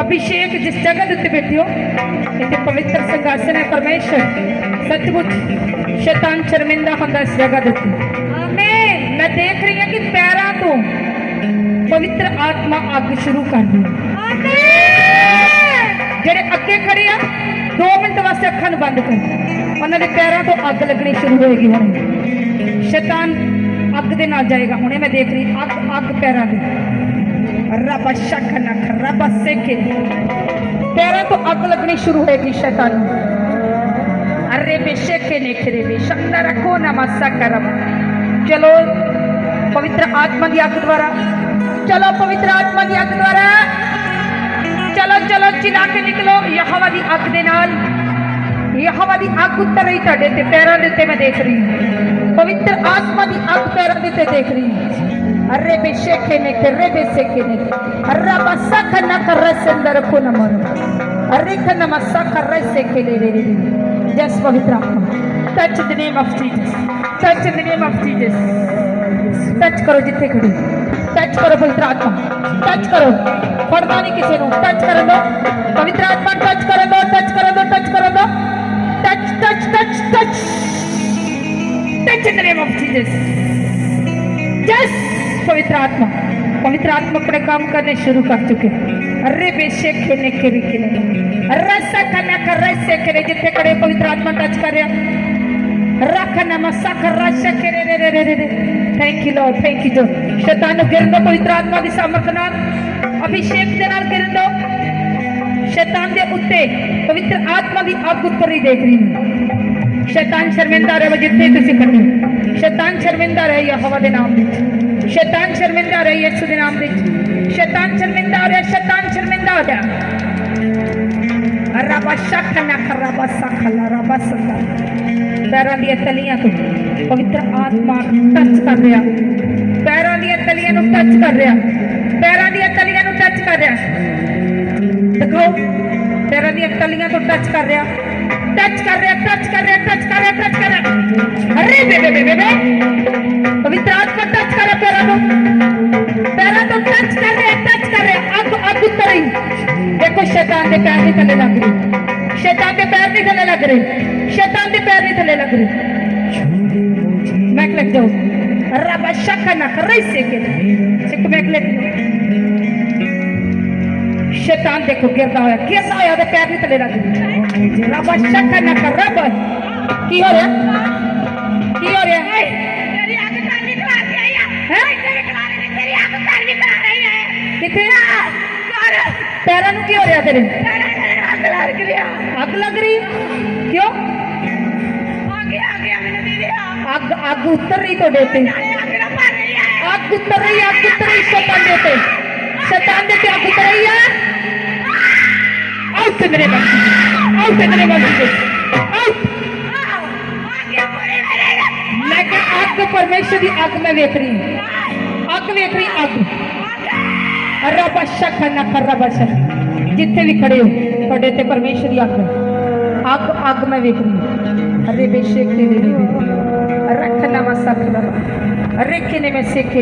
अभिषेक जिस जगह उत्ते बैठे हो इतने पवित्र संघासन है परमेश्वर सचमुच शैतान शर्मिंदा होता इस जगह उत्ते आमीन मैं देख रही हूँ कि पैरों तो पवित्र आत्मा अग शुरू कर दी जेडे अगे खड़े आ 2 मिनट वास्ते अखां बंद कर उन्होंने पैरों तो अग लगनी शुरू होएगी हम शैतान ਅੱਗ ਦੇ ਨਾਲ ਜਾਏਗਾ। ਹੁਣੇ ਮੈਂ ਦੇਖ ਰਹੀ ਅੱਗ ਪੈਰਾਂ ਦੀ ਰੱਬ ਸ਼ੱਕ ਨਾ ਕਰ ਰੱਬ ਸੇਕੇ ਪੈਰਾਂ ਤੋਂ ਅੱਗ ਲੱਗਣੀ ਸ਼ੁਰੂ ਹੋਏਗੀ ਸ਼ੈਤਾਨ ਨੂੰ। अरे बेशेके ने खरे बेशक्ता रखो नमस्सा करम। चलो पवित्र आत्मा की आग द्वारा, चलो पवित्र आत्मा की आग द्वारा, चलो चलो चिल्ला के निकलो। यहोवा दी आग दे नाल, यहोवा दी आग उतर रही तुहाडे ते पैरां दे उत्ते मैं देख रही हूं। पवित्र आत्मा की आग पैरां दे उत्ते देख रही हूं। अरे बेशेके ने खरे बेशेके ने अरे बसा खना कर संदर को नमन अरे खना मसा कर सेके ले रे रे। Yes, पवित्र आत्मा, touch the name of Jesus, touch the name of Jesus. Touch करो जिथे खड़े, टच करो पवित्र आत्मा, टच करो। फड़ना नहीं किसी को, टच कर दो पवित्र आत्मा, टच कर दो, टच कर दो, टच कर दो, touch touch touch touch touch the name of Jesus. Yes पवित्र आत्मा, पवित्र आत्मा अपने काम करने शुरू कर चुके। अरे बेशक ने के रसा करना कर रसे करे जिथे खड़े पवित्र आत्मा टच कर रहा रखना मसा कर रसा करे रे रे रे रे। Thank you Lord, thank you. जो शैतान नु गिरन दो पवित्र आत्मा दी सामर्थ नाल, अभिषेक दे नाल गिरन दो। शैतान दे उत्ते पवित्र आत्मा दी आग उतर ही देख रही हूं। शैतान शर्मिंदा रहे जिथे तुसी खड़े हो। शैतान शर्मिंदा रहे यहोवा दे नाम विच, शैतान शर्मिंदा रहे यीशु दे नाम विच। शैतान शर्मिंदा हो रहा, शैतान शर्मिंदा हो जा। पैरों दी तलियां तो पवित्र आत्मा टच कर रहा, पैरों दी तलियां नु टच कर रहा, पैरों दी तलियां नु टच कर रहा। देखो पैरों दी तलियां तो टच कर रहा, टच कर रहा, टच कर रहा, टच कर रहा, टच कर रहा। अरे बे बे बे बे पवित्र आत्मा टच कर रहा पैरों को, पैरों तो टच कर रहा, टच कर रहा। अब उतर रही। देखो शैतान के पैर नहीं थले लग रही, शैतान के पैर नहीं थले लग रहे, शैतान के पैर नहीं थले लग रहे। मैक लग जाओ रब शक ना कर रही से मैक लग जाओ। शैतान देखो गिरता होया तो पैर नहीं थले लग रहे। रब शक ना कर रब की हो रहा, की हो रहा है? तेरी आग कर निकला रही है, तेरी तेरी आग कर निकला रही है। किथे पैरों में क्यों हो रहा तेरे? आग लग रही, आग लग रही क्यों? आगे आगे मैंने दे दिया। आग आग उतर रही तो देते, आग उतर रही, आग उतर रही। शैतान देते, शैतान देते आग उतर रही है। आउट मेरे बच्चे, आउट मेरे बच्चे, आउट। लेकिन आग परमेश्वर की आग में वेख रही, आग वेख रही, आग जिथे भी खड़े हो थोड़े ते परमेश्वर की आग आग आग में वेख रही। अरे बेशक रखना मसा अरे किने में सेके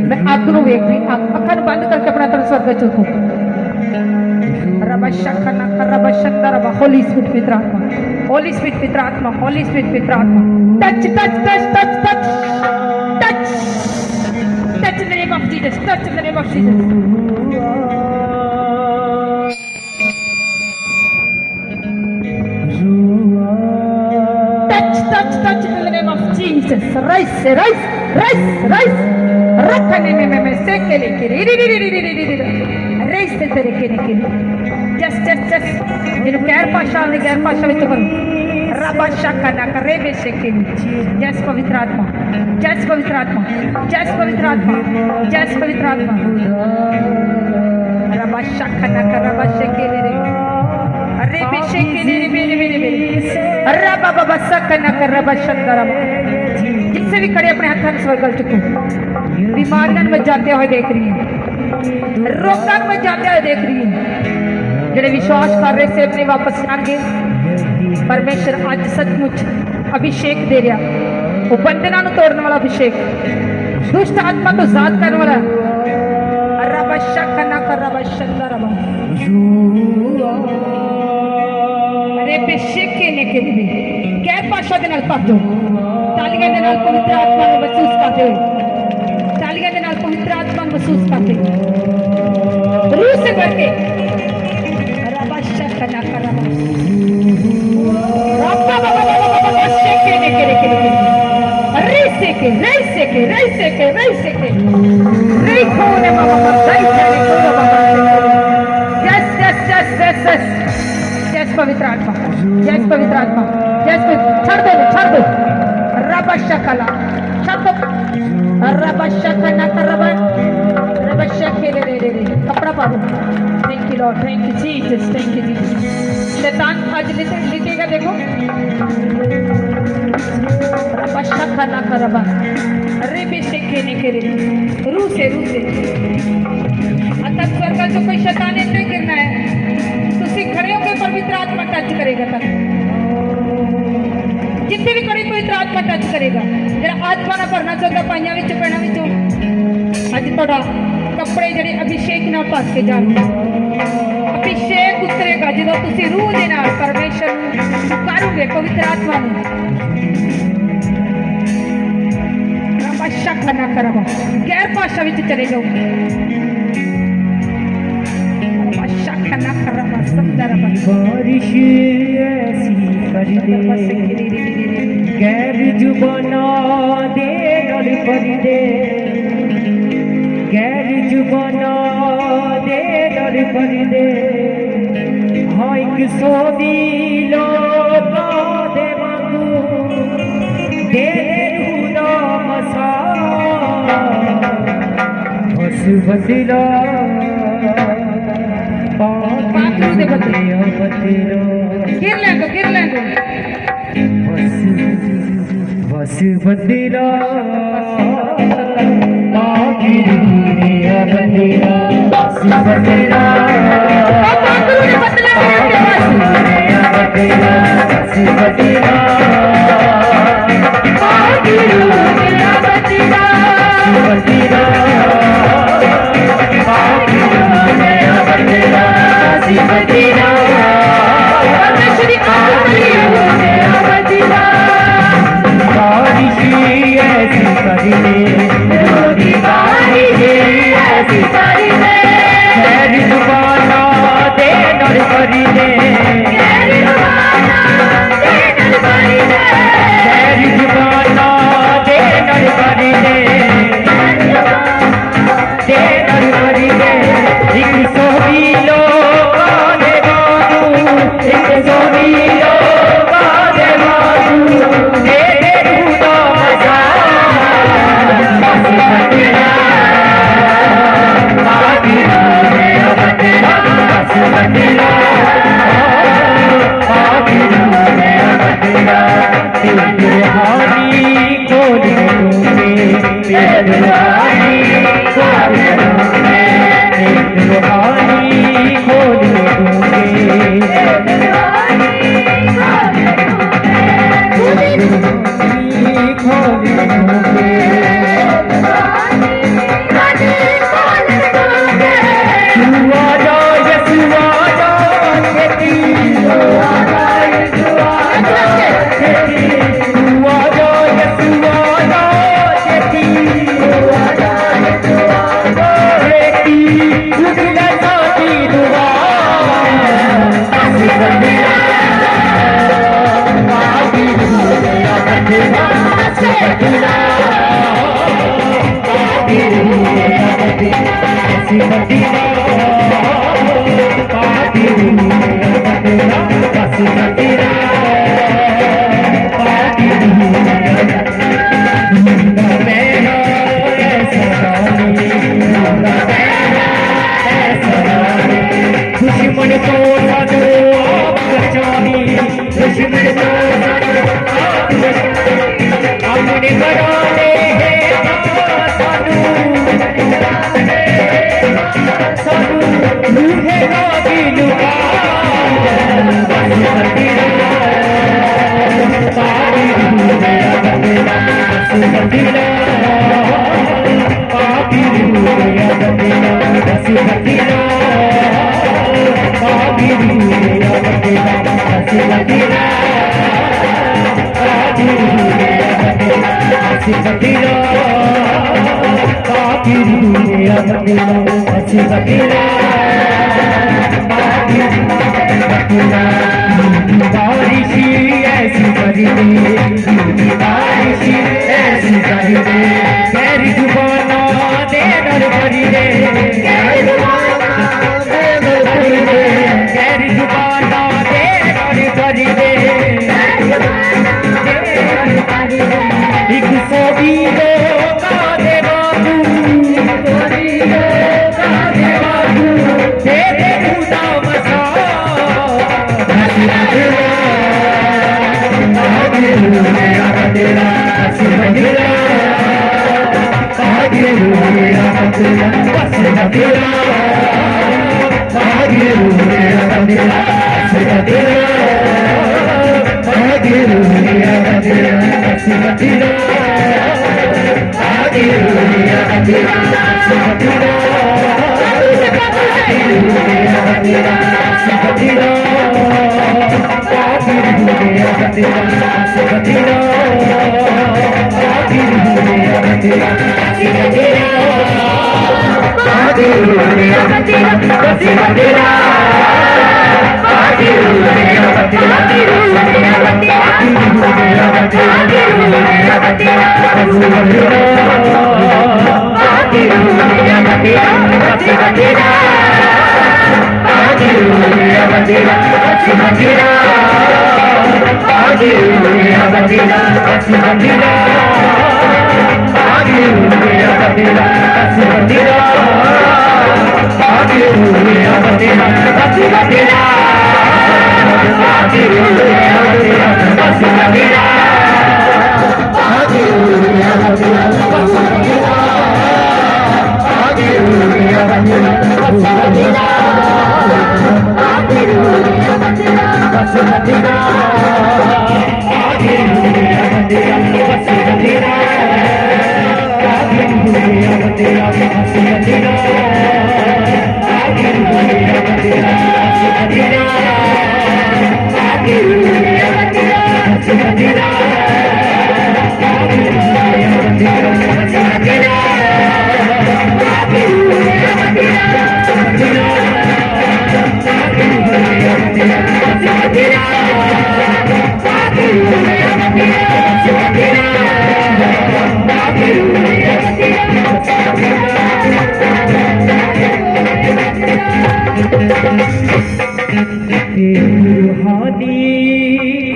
मैं आग नु वेख रही। आग अखन बंद करके अपना तरफ स्वर्ग चुको। रब शखना रब शंदर रब होली स्पिरिट पित्र आत्मा, होली स्पिरिट पित्र आत्मा, होली स्पिरिट पित्र आत्मा। Touch touch touch touch touch touch touch in the name of Jesus, touch in the name of Jesus. Touch in the name of Jesus. Rise, rise, rise, rise. Rakhane me seke leke. Rise te tere ke. Just. Inu ghair pasha vich karo. रबा शखना करे बेशके। जस पवित्र आत्मा, जस पवित्र आत्मा, जस पवित्र आत्मा, जस पवित्र आत्मा। रबा शखना कर रबा शके रे अरे बेशके रे मेरे रबा बाबा शखना कर रबा शंदर। जिससे भी खड़े अपने हाथ में स्वर्ग चुको। बीमारियां में जाते हुए देख रही है, रोगां में जाते हुए देख रही है। जेडे विश्वास कर रहे से अपने वापस आएंगे। परमेश्वर आज सचमुच अभिषेक दे रहा, वो बंधना नु तोड़ने वाला अभिषेक, दुष्ट आत्मा को जात करने वाला। रब शखना कर रब शंदर रब। अरे बेशके ने के भी गैर भाषा दे नाल पढ़ दो। तालियां दे नाल पवित्र आत्मा को महसूस करते हो, तालियां दे नाल पवित्र आत्मा को महसूस करते हो। रूह से बढ़ के रब शखना कर रब रब बाबा शेके ने के रे से के veice che ricone baba veice ricone baba yes yes yes yes yes yes पवित्र आत्मा yes पवित्र आत्मा yes छोड़ दो रब शकला छोड़ दो रब शकना करब रब शकेले रे कपड़ा पा दो thank you Lord thank you Jesus शैतान आज लिटेगा देखो रब शकना करब रे बेशके ने करे रू से आता स्वर्ग जो कोई शैतान नहीं गिरना है तुसी खड़े होकर पवित्र आत्मा टच करेगा तक जितने भी खड़े पवित्र आत्मा टच करेगा जरा आत्मा ना भरना चाहता पाइया विच पैना विचों अज थोड़ा कपड़े जड़े अभिषेक ना भस के जान अभिषेक उतरेगा जो तुसी रूह दे नाल परमेश्वर नूं पुकारोगे पवित्र आत्मा भाषा करना करवा गैर भाषा विच चले जाओ भाषा करना करवा समझा रहा बारिश ऐसी कर दे गैर जुबाना दे नल पर दे गैर जुबाना दे नल पर दे हाँ एक सोदी लोगा दे मांगू दे रूदा मसा बस बदला पाखरू दे बदला गिर लेंगे बस बदला बारिश ऐसी कर दे गैरी जुबाना दे नर भरी दे गैरी जुबाना दे नर भरी दे गैरी जुबाना दे नर भरी दे एक सौ बीरो का दे बाबू दे दे खुदा मसा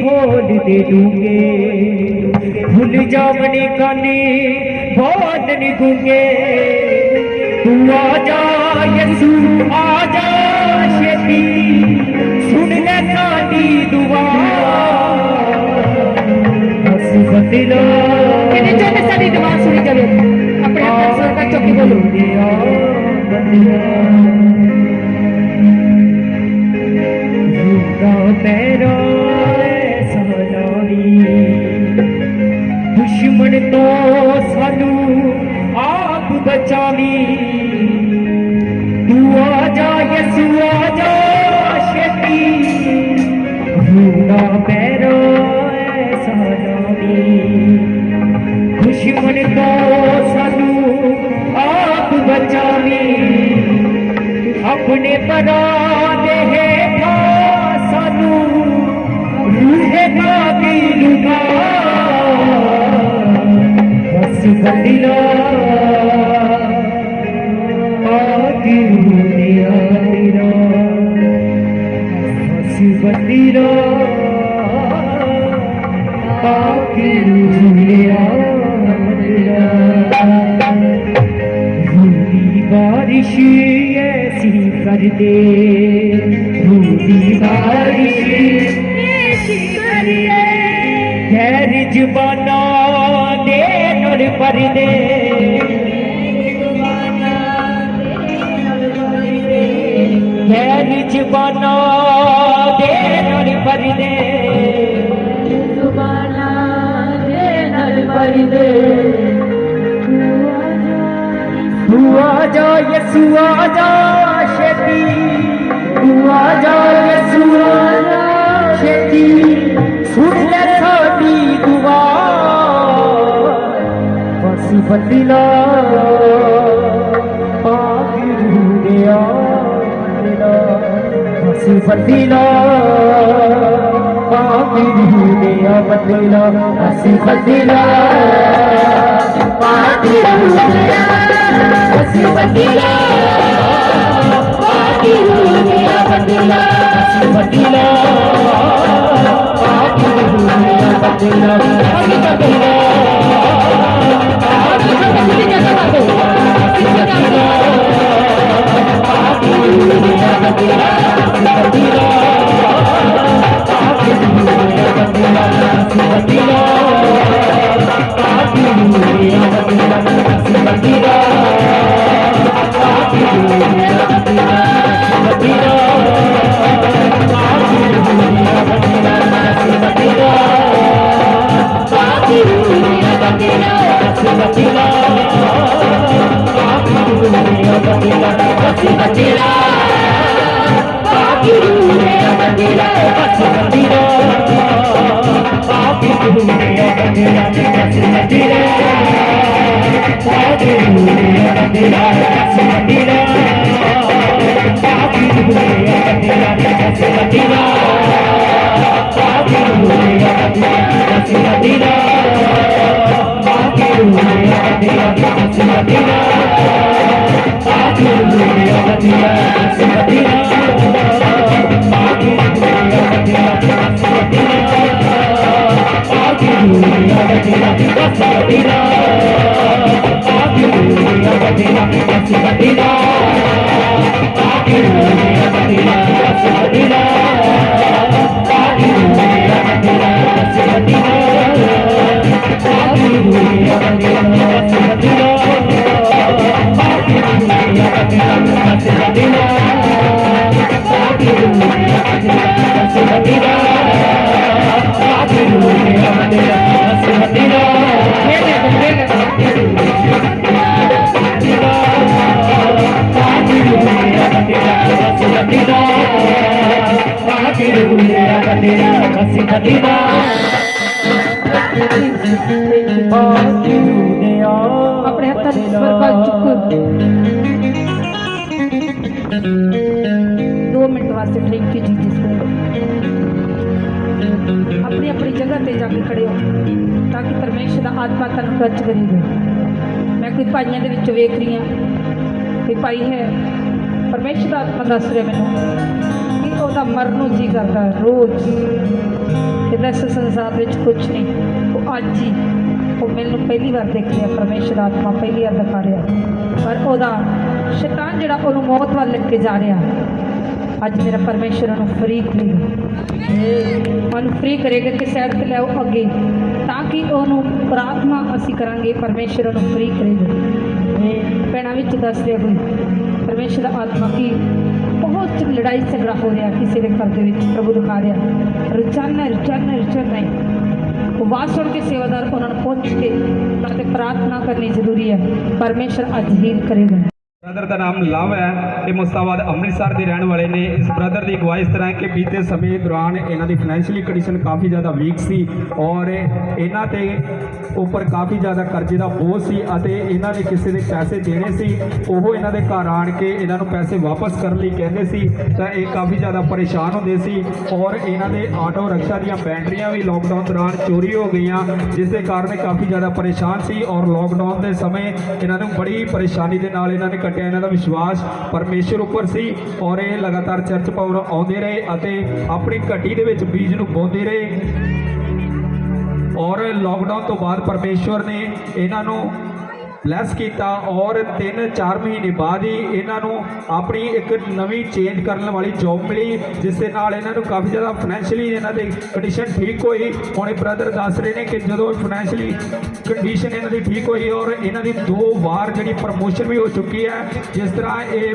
खोल दे दूंगे भूल जावनी काने बहुत निगूंगे तू आजा यसू आजा शेती सुन ले साडी दुआ बस बदलो कहने जो मैं सारी दुआ सुनी जावे अपने आप स्वर का चौकी बोलो पैरो सहनाई दुश्मन तो सानू आप बचावी तू आजा यसू आजा शेती झूठा पैरो सहनाई दुश्मन तो सानू आप बचावी अपने पराने है बस बदला आगे तेरा बस बदला आगे बारिश ऐसी कर दे रूदी बारिश गैर जुबाना दे नर पर दे गैर जुबाना दे नर पर दे जुबाना दे नर पर दे तू आजा यसू आजा शेती तू आजा यसू आजा शेती सुन ले साडी दुआ बस बदला आगे रूड़िया बस बदला आगे रूड़िया बदला बस बदला अपने हत्थां च स्वर्ग चुक 2 मिनट वास्ते थैंक यू जी अपनी अपनी जगह पे जाके खड़े हो ताकि परमेश्वर का आत्मा तन टच करेगा। मैं कोई भाइयों के विच वेख रही हाँ कोई भाई है परमेश्वर का आत्मा दस रहा मैनू कि वह मरन नूं जी करता रोज़ कि इस संसार में कुछ नहीं वो अज ही वो मैनू पहली बार देख लिया परमेश्वर आत्मा पहली बार दिखा रहा पर वह शैतान जिहड़ा उहनूं मौत वाल लेके जा रहा अज मेरा परमेश्वर उन्होंने फ्री करेगा उन्होंने फ्री करेगा कि सैड से लियाओ अगे ताकि उन्होंने प्रार्थना असी करांगे परमेश्वर उन्होंने फ्री करेगा। भैनों विच दस रहा कोई परमेश्वर आत्मा की बहुत लड़ाई झगड़ा हो रहा किसी के घर के प्रभु दिखा रहा रोजाना रोजाना रोजाना आवाज सुन के सेवादार उन्होंने पहुँच के प्रार्थना करनी जरूरी है परमेश्वर अज हील करेगा। ब्रदर का नाम लव है ये मुस्ताबाद अमृतसर के रहने वाले ने। इस ब्रदर की अगवाई इस तरह है कि बीते समय दौरान इन्हों की फाइनैशियली कंडीशन काफ़ी ज़्यादा वीक सी और इन्हों के उपर काफ़ी ज़्यादा कर्जे का बोझ सी इन्हों ने किसी के पैसे देने सी वो इन्हों के घर आन के इन्हों पैसे वापस करने लिए कहते सी तो ये काफ़ी ज़्यादा परेशान होंगे सी और इन्हों के आटो रिक्शा दी बैटरियां भी लॉकडाउन दौरान चोरी हो गई जिसके कारण काफ़ी ज़्यादा परेशान सी और लॉकडाउन के समय इन्हों बड़ी परेशानी के नाल इन्होंने कटिया इन्हों का विश्वास परमेश्वर उपर सी और ये लगातार चर्च पाउण आउंदे रहे अपनी घटी दे विच बीज नूं बोंदे रहे और लॉकडाउन तो बाद परमेश्वर ने इन्हों ब्लैस किया और 3-4 महीने बाद ही इन्हों अपनी एक नवी चेंज करने वाली जॉब मिली जिसके नाल इन्हों काफ़ी ज़्यादा फाइनैशियली इन्हों की कंडीशन ठीक हुई। हुणे ब्रदर दस रहे हैं कि जो फाइनैशियली कंडीशन इन्हों की ठीक हुई और इन्हों की 2 बार जी प्रमोशन भी हो चुकी है। जिस तरह ये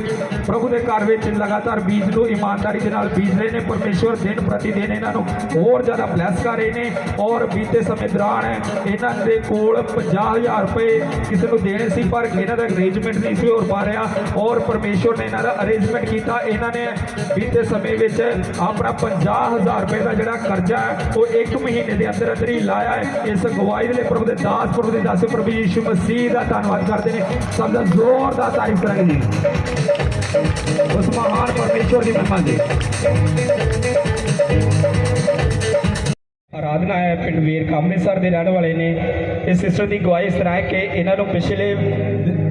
प्रभु के घर में लगातार बीज को ईमानदारी के नाल बीज रहे हैं परमेश्वर दिन प्रति दिन इन्हों होर ज़्यादा ब्लैस कर रहे हैं और बीते समय दौरान इन्हों के कोल 50,000 रुपये किसी को देने सी पर इन्हों का अरेंजमेंट नहीं सी हो पा रहा और परमेश्वर ने इन्हों का अरेंजमेंट किया। इन्होंने बीते समय में अपना 50,000 रुपये का जोड़ा कर्जा है वो 1 महीने के अंदर अंदर ही लाया है। इस गवाही के लिए प्रभु के दास प्रभु के दास प्रभु यीशु मसीह का धन्यवाद करते हैं। सब का जोरदार तारीफ करेंगे जी उस महान परमेश्वर की महिमा जी। आराधना है पिंड ਵੇਰਕਾ ਅੰਮ੍ਰਿਤਸਰ ਦੇ ਰਹਿਣ ਵਾਲੇ ਨੇ। ਇਹ ਸਿਸਟਰ ਦੀ ਗਵਾਹੀ ਇਸ ਤਰ੍ਹਾਂ ਹੈ ਕਿ ਇਹਨਾਂ ਨੂੰ ਪਿਛਲੇ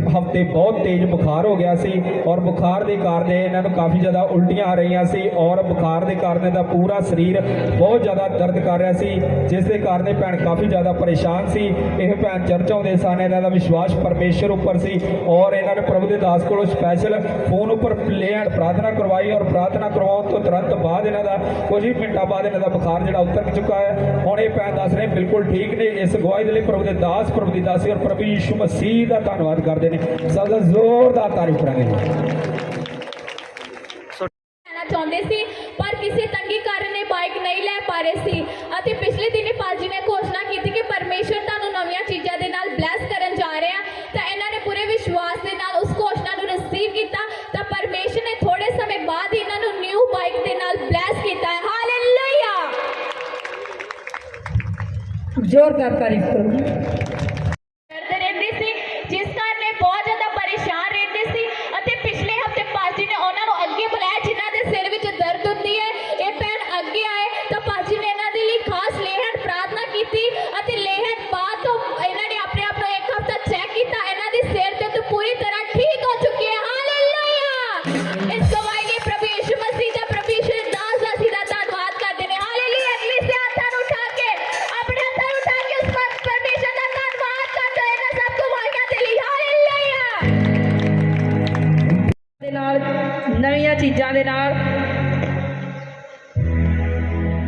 ਹਫਤੇ ਬਹੁਤ ਤੇਜ਼ ਬੁਖਾਰ ਹੋ ਗਿਆ ਸੀ ਔਰ ਬੁਖਾਰ ਦੇ ਕਾਰਨ ਇਹਨਾਂ ਨੂੰ ਕਾਫੀ ਜ਼ਿਆਦਾ ਉਲਟੀਆਂ ਆ ਰਹੀਆਂ ਸੀ ਔਰ ਬੁਖਾਰ ਦੇ ਕਾਰਨ ਇਹਦਾ ਪੂਰਾ ਸਰੀਰ ਬਹੁਤ ਜ਼ਿਆਦਾ ਦਰਦ ਕਰ ਰਿਹਾ ਸੀ, ਜਿਸ ਦੇ ਕਾਰਨ ਇਹ ਭੈਣ ਕਾਫੀ ਜ਼ਿਆਦਾ ਪਰੇਸ਼ਾਨ ਸੀ। ਇਹ ਭੈਣ ਚਰਚ ਆਉਂਦੇ ਸਨ, ਇਹਨਾਂ ਦਾ ਵਿਸ਼ਵਾਸ ਪਰਮੇਸ਼ਰ ਉੱਪਰ ਸੀ ਔਰ ਇਹਨਾਂ ਨੇ ਪ੍ਰਭੂ ਦੇ ਦਾਸ ਕੋਲੋਂ ਸਪੈਸ਼ਲ ਫੋਨ ਉੱਪਰ ਲੈਣ ਪ੍ਰਾਰਥਨਾ ਕਰਵਾਈ ਔਰ ਪ੍ਰਾਰਥਨਾ ਕਰਵਾਉਣ ਤੋਂ ਤੁਰੰਤ ਬਾਅਦ ਇਹਨਾਂ ਦਾ ਕੁਝ ਹੀ ਮਿੰਟਾਂ ਬਾਅਦ ਇਹਨਾਂ ਦਾ ਬੁਖਾਰ ਜਿਹੜਾ ਉਤਰ ਚੁੱਕਾ ਹੈ। ਹੁਣ ਇਹ ਭੈਣ ਦੱਸ ਰਹੇ ਬਿਲਕੁਲ ਠੀਕ ਨੇ। ਇਸ ਗਵਾਹੀ ਦੇ ਲਈ ਪ੍ਰਭੂ ਦੇ ਦਾਸ, ਪ੍ਰਭੂ ਦੀ ਦਾਸੀ ਔਰ ਪ੍ਰਭੂ ਯਿਸੂ ਮਸੀਹ ਦਾ ਧੰਨਵਾਦ ਕਰਦੇ ਨੇ। ਸਭ ਦਾ ਜ਼ੋਰਦਾਰ ਤਾਰੀਫ ਕਰਾਂਗੇ। ਲੈਣਾ ਚਾਹੁੰਦੇ ਸੀ ਪਰ ਕਿਸੇ ਤੰਗੀ ਕਾਰਨ ਇਹ ਬਾਈਕ ਨਹੀਂ ਲੈ ਪਾ ਰਹੇ ਸੀ ਅਤੇ ਪਿਛਲੇ ਦਿਨੀ ਪਾਜੀ ਨੇ ਘੋਸ਼ਣਾ ਕੀਤੀ ਕਿ ਪਰਮੇਸ਼ਰ ਤੁਹਾਨੂੰ ਨਵੀਆਂ ਚੀਜ਼ਾਂ ਦੇ ਨਾਲ ਬਲੈਸ ਕਰਨ ਜਾ ਰਿਹਾ ਤਾਂ ਇਹਨਾਂ ਨੇ ਪੂਰੇ ਵਿਸ਼ਵਾਸ ਦੇ ਨਾਲ ਉਸ ਘੋਸ਼ਣਾ ਨੂੰ ਰਿਸੀਵ ਕੀਤਾ ਤਾਂ ਪਰਮੇਸ਼ਰ ਨੇ ਥੋੜੇ ਸਮੇਂ ਬਾਅਦ ਹੀ ਇਹਨਾਂ ਨੂੰ ਨਿਊ ਬਾਈਕ ਦੇ ਨਾਲ ਬਲੈਸ ਕੀਤਾ ਹੈ। ਹਾਲੇਲੂਇਆ। जोरदार तारीफ करो। ਡਰਦੇ ਰਹਿੰਦੇ ਸੀ ਜਿਸ ਕਾਰਨ ਇਹ ਬਹੁਤ ਜ਼ਿਆਦਾ ਪਰੇਸ਼ਾਨ ਰਹਿੰਦੇ ਸੀ ਅਤੇ ਪਿਛਲੇ ਹਫਤੇ ਪਾਜੀ ਨੇ ਉਹਨਾਂ ਨੂੰ ਅੱਗੇ ਬੁਲਾਇਆ ਜਿਨ੍ਹਾਂ ਦੇ ਸਿਰ ਵਿੱਚ ਦਰਦ ਹੁੰਦੀ ਹੈ। ਇਹ ਭੈਣ ਅੱਗੇ ਆਏ ਤਾਂ ਪਾਜੀ ਨੇ ਇਹਨਾਂ ਦੇ ਲਈ ਖਾਸ ਲੇਹਨ ਪ੍ਰਾਰਥਨਾ ਕੀਤੀ ਅਤੇ ਲੇਹਨ ਬਾਅਦ ਤੋਂ ਇਹਨਾਂ ਨੇ ਆਪਣੇ ਆਪ ਨੂੰ ਇੱਕ ਹਫਤਾ ਚੈੱਕ ਕੀਤਾ, ਇਹਨਾਂ ਦੀ ਸਿਰ ਤੇ ਪੂਰੀ ਤਰ੍ਹਾਂ ਠੀਕ ਹੋ ਚੁੱਕੀ ਹੈ। ਹਾਲੇਲੂਇਆ। ਇਸ ਗਵਾਹੀ ਲਈ ਪ੍ਰਭੂ ਯਿਸੂ ਮਸੀਹ ਦਾ, ਪ੍ਰਭੂ ਯਿਸੂ ਦਾਸ ਦਾ ਅਸੀਂ ਦਾ ਧੰਨਵਾਦ ਕਰਦੇ ਨੇ। ਹਾਲੇਲੂਇਆ। ਅਗਲੀ ਸੇ ਹੱਥਾਂ ਨੂੰ ਉਠਾ ਕੇ ਆਪਣੇ ਹੱਥਾਂ ਨੂੰ ਉਠਾ ਕੇ ਉਸ ਪਰਮੇਸ਼ਰ ਦਾ ਧੰਨਵਾਦ ਕਰਦੇ ਹੋ ਇਹਨਾਂ ਸਭ ਗਵਾਹੀਆਂ ਦੇ ਲਈ। ਹਾਲੇਲੂਇਆ। ਦੇ ਨਾਲ ਨਵੀਆਂ ਚੀਜ਼ਾਂ ਦੇ ਨਾਲ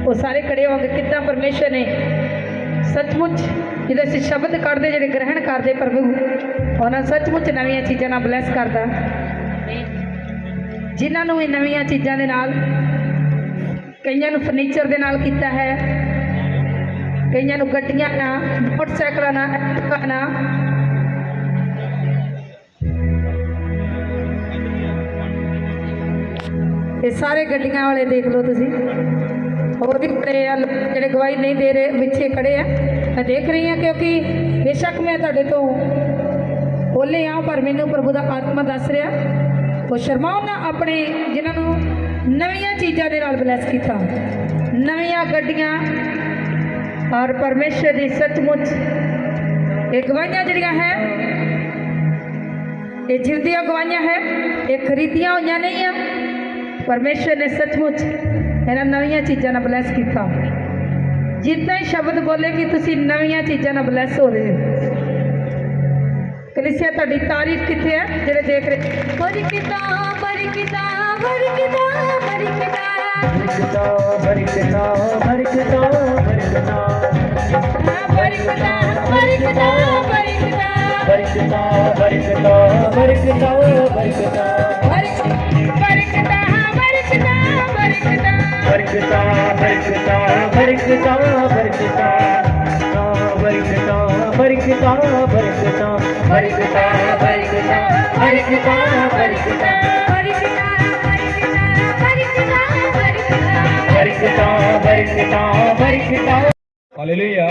ਉਹ ਸਾਰੇ ਖੜੇ ਹੋ ਕੇ ਕਿੱਦਾਂ ਪਰਮੇਸ਼ਰ ਨੇ ਸੱਚਮੁੱਚ ਜਿਹਦੇ ਅਸੀਂ ਸ਼ਬਦ ਕੱਢਦੇ ਜਿਹੜੇ ਗ੍ਰਹਿਣ ਕਰਦੇ ਪ੍ਰਭੂ ਉਹਨਾਂ ਸੱਚਮੁੱਚ ਨਵੀਆਂ ਚੀਜ਼ਾਂ ਨਾਲ ਬਲੈਸ ਕਰਦਾ। ਜਿਨ੍ਹਾਂ ਨੂੰ ਇਹ ਨਵੀਆਂ ਚੀਜ਼ਾਂ ਦੇ ਨਾਲ, ਕਈਆਂ ਨੂੰ ਫਰਨੀਚਰ ਦੇ ਨਾਲ ਕੀਤਾ ਹੈ, ਕਈਆਂ ਨੂੰ ਗੱਡੀਆਂ ਨਾਲ, ਮੋਟਰਸਾਈਕਲਾਂ ਨਾਲ, ਐਕਟਿਵਾ ਨਾਲ, ਇਹ ਸਾਰੇ ਗੱਡੀਆਂ ਵਾਲੇ ਦੇਖ ਲਓ ਤੁਸੀਂ। ਹੋਰ ਵੀ ਖੜੇ ਆ ਜਿਹੜੇ ਗਵਾਹੀ ਨਹੀਂ ਦੇ ਰਹੇ, ਪਿੱਛੇ ਖੜੇ ਆ, ਮੈਂ ਦੇਖ ਰਹੀ ਹਾਂ ਕਿਉਂਕਿ ਬੇਸ਼ੱਕ ਮੈਂ ਤੁਹਾਡੇ ਤੋਂ ਬੋਲੇ ਆ ਪਰ ਮੈਨੂੰ ਪ੍ਰਭੂ ਦਾ ਆਤਮਾ ਦੱਸ ਰਿਹਾ ਉਹ ਸ਼ਰਮਾਓ ਨਾ ਆਪਣੇ ਜਿਨ੍ਹਾਂ ਨੂੰ ਨਵੀਆਂ ਚੀਜ਼ਾਂ ਦੇ ਨਾਲ ਬਲੈਸ ਕੀਤਾ, ਨਵੀਆਂ ਗੱਡੀਆਂ ਔਰ ਪਰਮੇਸ਼ਰ ਦੀ ਸੱਚਮੁੱਚ ਇਹ ਗਵਾਹੀਆਂ ਜਿਹੜੀਆਂ ਹੈ ਇਹ ਜਿਉਂਦੀਆਂ ਗਵਾਹੀਆਂ ਹੈ, ਇਹ ਖਰੀਦੀਆਂ ਹੋਈਆਂ ਨਹੀਂ ਆ। ਪਰਮੇਸ਼ਰ ਨੇ ਸੱਚਮੁੱਚ ਇਹਨਾਂ ਨਵੀਆਂ ਚੀਜ਼ਾਂ ਨਾਲ ਬਲੈਸ ਕੀਤਾ। ਜਿੱਦਾਂ ਹੀ ਸ਼ਬਦ ਬੋਲੇ ਕਿ ਤੁਸੀਂ ਨਵੀਆਂ ਚੀਜ਼ਾਂ ਨਾਲ ਬਲੈਸ ਹੋ ਰਹੇ ਹੋ। ਕਲੀਸਿਆ ਤੁਹਾਡੀ ਤਾਰੀਫ ਕਿੱਥੇ ਹੈ ਜਿਹੜੇ ਦੇਖ ਰਹੇ? ਬਰਕਤਾਂ ਬਰਕਤਾਂ ਬਰਕਤਾਂ ਬਰਕਤਾਂ बरकता बरकता बरकता बरकता ਬਰਕਤਾਂ ਬਰਕਤਾਂ ਬਰਕਤਾਂ बरकता बरकता बरकता बरकता बरकता बरकता बरकता बरकता बरकता बरकता बरकता बरकता बरकता बरकता बरकता बरकता बरकता बरकता बरकता ਹਾਲੇਲੂਇਆ।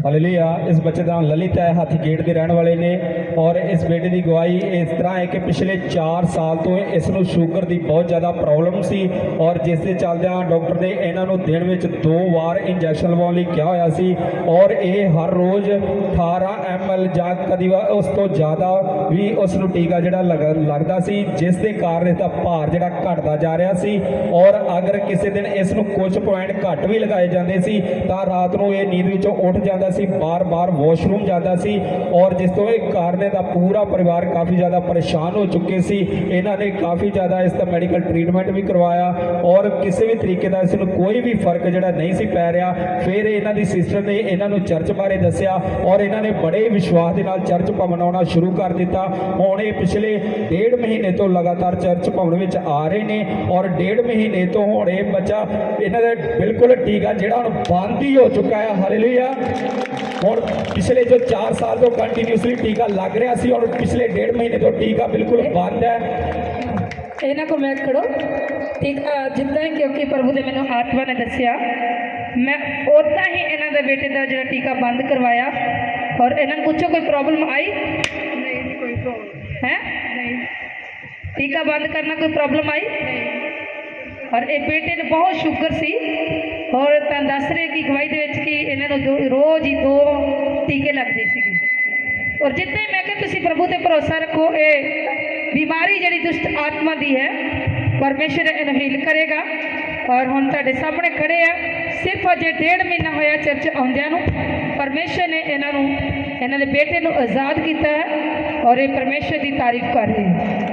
ਹਾਲੇਲੂਇਆ। ਇਸ ਬੱਚੇ ਦਾ ਨਾਮ ਲਲਿਤ ਹੈ, ਹਾਥੀ ਗੇਟ ਦੇ ਰਹਿਣ ਵਾਲੇ ਨੇ ਔਰ ਇਸ ਬੇਟੇ ਦੀ ਗਵਾਹੀ ਇਸ ਤਰ੍ਹਾਂ ਹੈ ਕਿ ਪਿਛਲੇ 4 ਸਾਲ ਤੋਂ ਇਸ ਨੂੰ ਸ਼ੂਗਰ ਦੀ ਬਹੁਤ ਜ਼ਿਆਦਾ ਪ੍ਰੋਬਲਮ ਸੀ ਔਰ ਜਿਸ ਦੇ ਚੱਲਦਿਆਂ ਡਾਕਟਰ ਨੇ ਇਹਨਾਂ ਨੂੰ ਦਿਨ ਵਿੱਚ 2 ਵਾਰ ਇੰਜੈਕਸ਼ਨ ਲਗਵਾਉਣ ਲਈ ਕਿਹਾ ਹੋਇਆ ਸੀ ਔਰ ਇਹ ਹਰ ਰੋਜ਼ 18 ml ਜਾਂ ਕਦੀ ਉਸ ਤੋਂ ਜ਼ਿਆਦਾ ਵੀ ਉਸ ਨੂੰ ਟੀਕਾ ਜਿਹੜਾ ਲੱਗਦਾ ਸੀ, ਜਿਸ ਦੇ ਕਾਰਨ ਇਸ ਦਾ ਭਾਰ ਜਿਹੜਾ ਘਟਦਾ ਜਾ ਰਿਹਾ ਸੀ ਔਰ ਅਗਰ ਕਿਸੇ ਦਿਨ ਇਸ ਨੂੰ ਕੁਝ ਪੁਆਇੰਟ ਘੱਟ ਵੀ ਲਗਾਏ ਜਾਂਦੇ ਸੀ ਤਾਂ ਰਾਤ ਨੂੰ ਇਹ ਨੀਂਦ ਵਿੱਚੋਂ ਉੱਠ ਜਾਂਦਾ ਸੀ, ਬਾਰ-ਬਾਰ ਵਾਸ਼ਰੂਮ ਜਾਂਦਾ ਸੀ ਔਰ ਜਿਸ ਤੋਂ ਇਹ ਕਾਰਨ ਦਾ ਪੂਰਾ ਪਰਿਵਾਰ ਕਾਫੀ ਜ਼ਿਆਦਾ ਪਰੇਸ਼ਾਨ ਹੋ ਚੁੱਕੇ ਸੀ। ਇਹਨਾਂ ਨੇ ਕਾਫੀ ਜ਼ਿਆਦਾ ਇਸ ਦਾ ਮੈਡੀਕਲ ਟ੍ਰੀਟਮੈਂਟ ਵੀ ਕਰਵਾਇਆ ਔਰ ਕਿਸੇ ਵੀ ਤਰੀਕੇ ਦਾ ਇਸ ਨੂੰ ਕੋਈ ਵੀ ਫਰਕ ਜਿਹੜਾ ਨਹੀਂ ਸੀ ਪੈ ਰਿਹਾ। ਫਿਰ ਇਹਨਾਂ ਦੀ ਸਿਸਟਰ ਨੇ ਇਹਨਾਂ ਨੂੰ ਚਰਚ ਬਾਰੇ ਦੱਸਿਆ ਔਰ ਇਹਨਾਂ ਨੇ ਬੜੇ ਵਿਸ਼ਵਾਸ ਦੇ ਨਾਲ ਚਰਚ ਭਵਨ ਆਉਣਾ ਸ਼ੁਰੂ ਕਰ ਦਿੱਤਾ। ਹੁਣ ਇਹ ਪਿਛਲੇ 1.5 ਮਹੀਨੇ ਤੋਂ ਲਗਾਤਾਰ ਚਰਚ ਭਵਨ ਵਿੱਚ ਆ ਰਹੇ ਨੇ ਔਰ 1.5 ਮਹੀਨੇ ਤੋਂ ਹੁਣ ਇਹ ਬੱਚਾ ਇਹਨਾਂ ਦਾ ਬਿਲਕੁਲ ਟੀਕਾ ਜਿਹੜਾ ਹੁਣ ਬੰਦ ਹੀ ਹੋ ਚੁੱਕਾ ਹੈ। ਹਾਲੇਲੂਇਆ। ਹੁਣ ਪਿਛਲੇ ਜੋ 4 ਸਾਲ ਤੋਂ ਕੰਟੀਨਿਊਸਲੀ ਟੀਕਾ ਲੱਗ ਰਿਹਾ ਸੀ ਔਰ ਪਿਛਲੇ 1.5 ਮਹੀਨੇ ਤੋਂ ਟੀਕਾ ਬਿਲਕੁਲ ਬੰਦ ਹੈ। ਇਹਨਾਂ ਕੋਲ ਮੈਂ ਖੜੋ ਠੀਕ ਜਿੱਦਾਂ ਹੀ ਕਿਉਂਕਿ ਪ੍ਰਭੂ ਦੇ ਮੈਨੂੰ ਆਤਮਾ ਨੇ ਦੱਸਿਆ ਮੈਂ ਉੱਦਾਂ ਹੀ ਇਹਨਾਂ ਦੇ ਬੇਟੇ ਦਾ ਜਿਹੜਾ ਟੀਕਾ ਬੰਦ ਕਰਵਾਇਆ ਔਰ ਇਹਨਾਂ ਨੂੰ ਪੁੱਛੋ ਕੋਈ ਪ੍ਰੋਬਲਮ ਆਈ? ਨਹੀਂ ਕੋਈ ਪ੍ਰੋਬਲਮ ਹੈ ਨਹੀਂ। ਟੀਕਾ ਬੰਦ ਕਰਨਾ ਕੋਈ ਪ੍ਰੋਬਲਮ ਆਈ? ਔਰ ਇਹ ਬੇਟੇ ਨੂੰ ਬਹੁਤ ਸ਼ੂਗਰ ਸੀ ਔਰ ਤਾਂ ਦੱਸ ਰਹੇ ਕਿ ਗਵਾਹੀ ਦੇ ਵਿੱਚ ਕਿ ਇਹਨਾਂ ਨੂੰ ਰੋਜ਼ ਹੀ 2 ਟੀਕੇ ਲੱਗਦੇ ਸੀਗੇ। ਔਰ ਜਿੱਥੇ ਮੈਂ ਕਿਹਾ ਤੁਸੀਂ ਪ੍ਰਭੂ ਤੇ ਭਰੋਸਾ ਰੱਖੋ, ਇਹ ਬਿਮਾਰੀ ਜਿਹੜੀ ਦੁਸ਼ਟ ਆਤਮਾ ਦੀ ਹੈ ਪਰਮੇਸ਼ਰ ਇਹਨੂੰ ਹੀਲ ਕਰੇਗਾ। ਔਰ ਹੁਣ ਤੁਹਾਡੇ ਸਾਹਮਣੇ ਖੜੇ ਆ, ਸਿਰਫ ਅਜੇ 1.5 ਮਹੀਨਾ ਹੋਇਆ ਚਰਚ ਆਉਂਦਿਆਂ ਨੂੰ। ਪਰਮੇਸ਼ਰ ਨੇ ਇਹਨਾਂ ਨੂੰ, ਇਹਨਾਂ ਦੇ ਬੇਟੇ ਨੂੰ ਆਜ਼ਾਦ ਕੀਤਾ ਹੈ ਔਰ ਇਹ ਪਰਮੇਸ਼ਰ ਦੀ ਤਾਰੀਫ ਕਰ ਰਹੇ ਹੈ।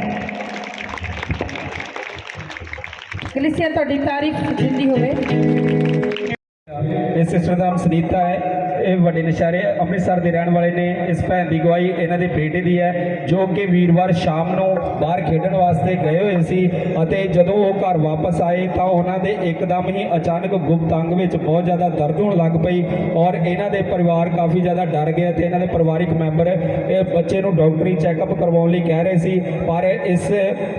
ਕਲੀਸਿਆ ਤੁਹਾਡੀ ਤਾਰੀਫ ਜਿੰਦੀ ਹੋਵੇ। ਇਹ ਸਿਸਟਰ ਦਾ ਨਾਮ ਸੁਨੀਤਾ ਹੈ, ਇਹ ਵੱਡੇ ਨਸ਼ਹਿਰੇ ਅੰਮ੍ਰਿਤਸਰ ਦੇ ਰਹਿਣ ਵਾਲੇ ਨੇ। ਇਸ ਭੈਣ ਦੀ ਗਵਾਹੀ ਇਹਨਾਂ ਦੇ ਬੇਟੇ ਦੀ ਹੈ, ਜੋ ਕਿ ਵੀਰਵਾਰ ਸ਼ਾਮ ਨੂੰ ਬਾਹਰ ਖੇਡਣ ਵਾਸਤੇ ਗਏ ਹੋਏ ਸੀ ਅਤੇ ਜਦੋਂ ਉਹ ਘਰ ਵਾਪਸ ਆਏ ਤਾਂ ਉਹਨਾਂ ਦੇ ਇੱਕਦਮ ਹੀ ਅਚਾਨਕ ਗੁਪਤ ਅੰਗ ਵਿੱਚ ਬਹੁਤ ਜ਼ਿਆਦਾ ਦਰਦ ਹੋਣ ਲੱਗ ਪਈ ਔਰ ਇਹਨਾਂ ਦੇ ਪਰਿਵਾਰ ਕਾਫੀ ਜ਼ਿਆਦਾ ਡਰ ਗਏ ਤੇ ਇਹਨਾਂ ਦੇ ਪਰਿਵਾਰਿਕ ਮੈਂਬਰ ਇਹ ਬੱਚੇ ਨੂੰ ਡਾਕਟਰੀ ਚੈੱਕਅਪ ਕਰਵਾਉਣ ਲਈ ਕਹਿ ਰਹੇ ਸੀ। ਪਰ ਇਸ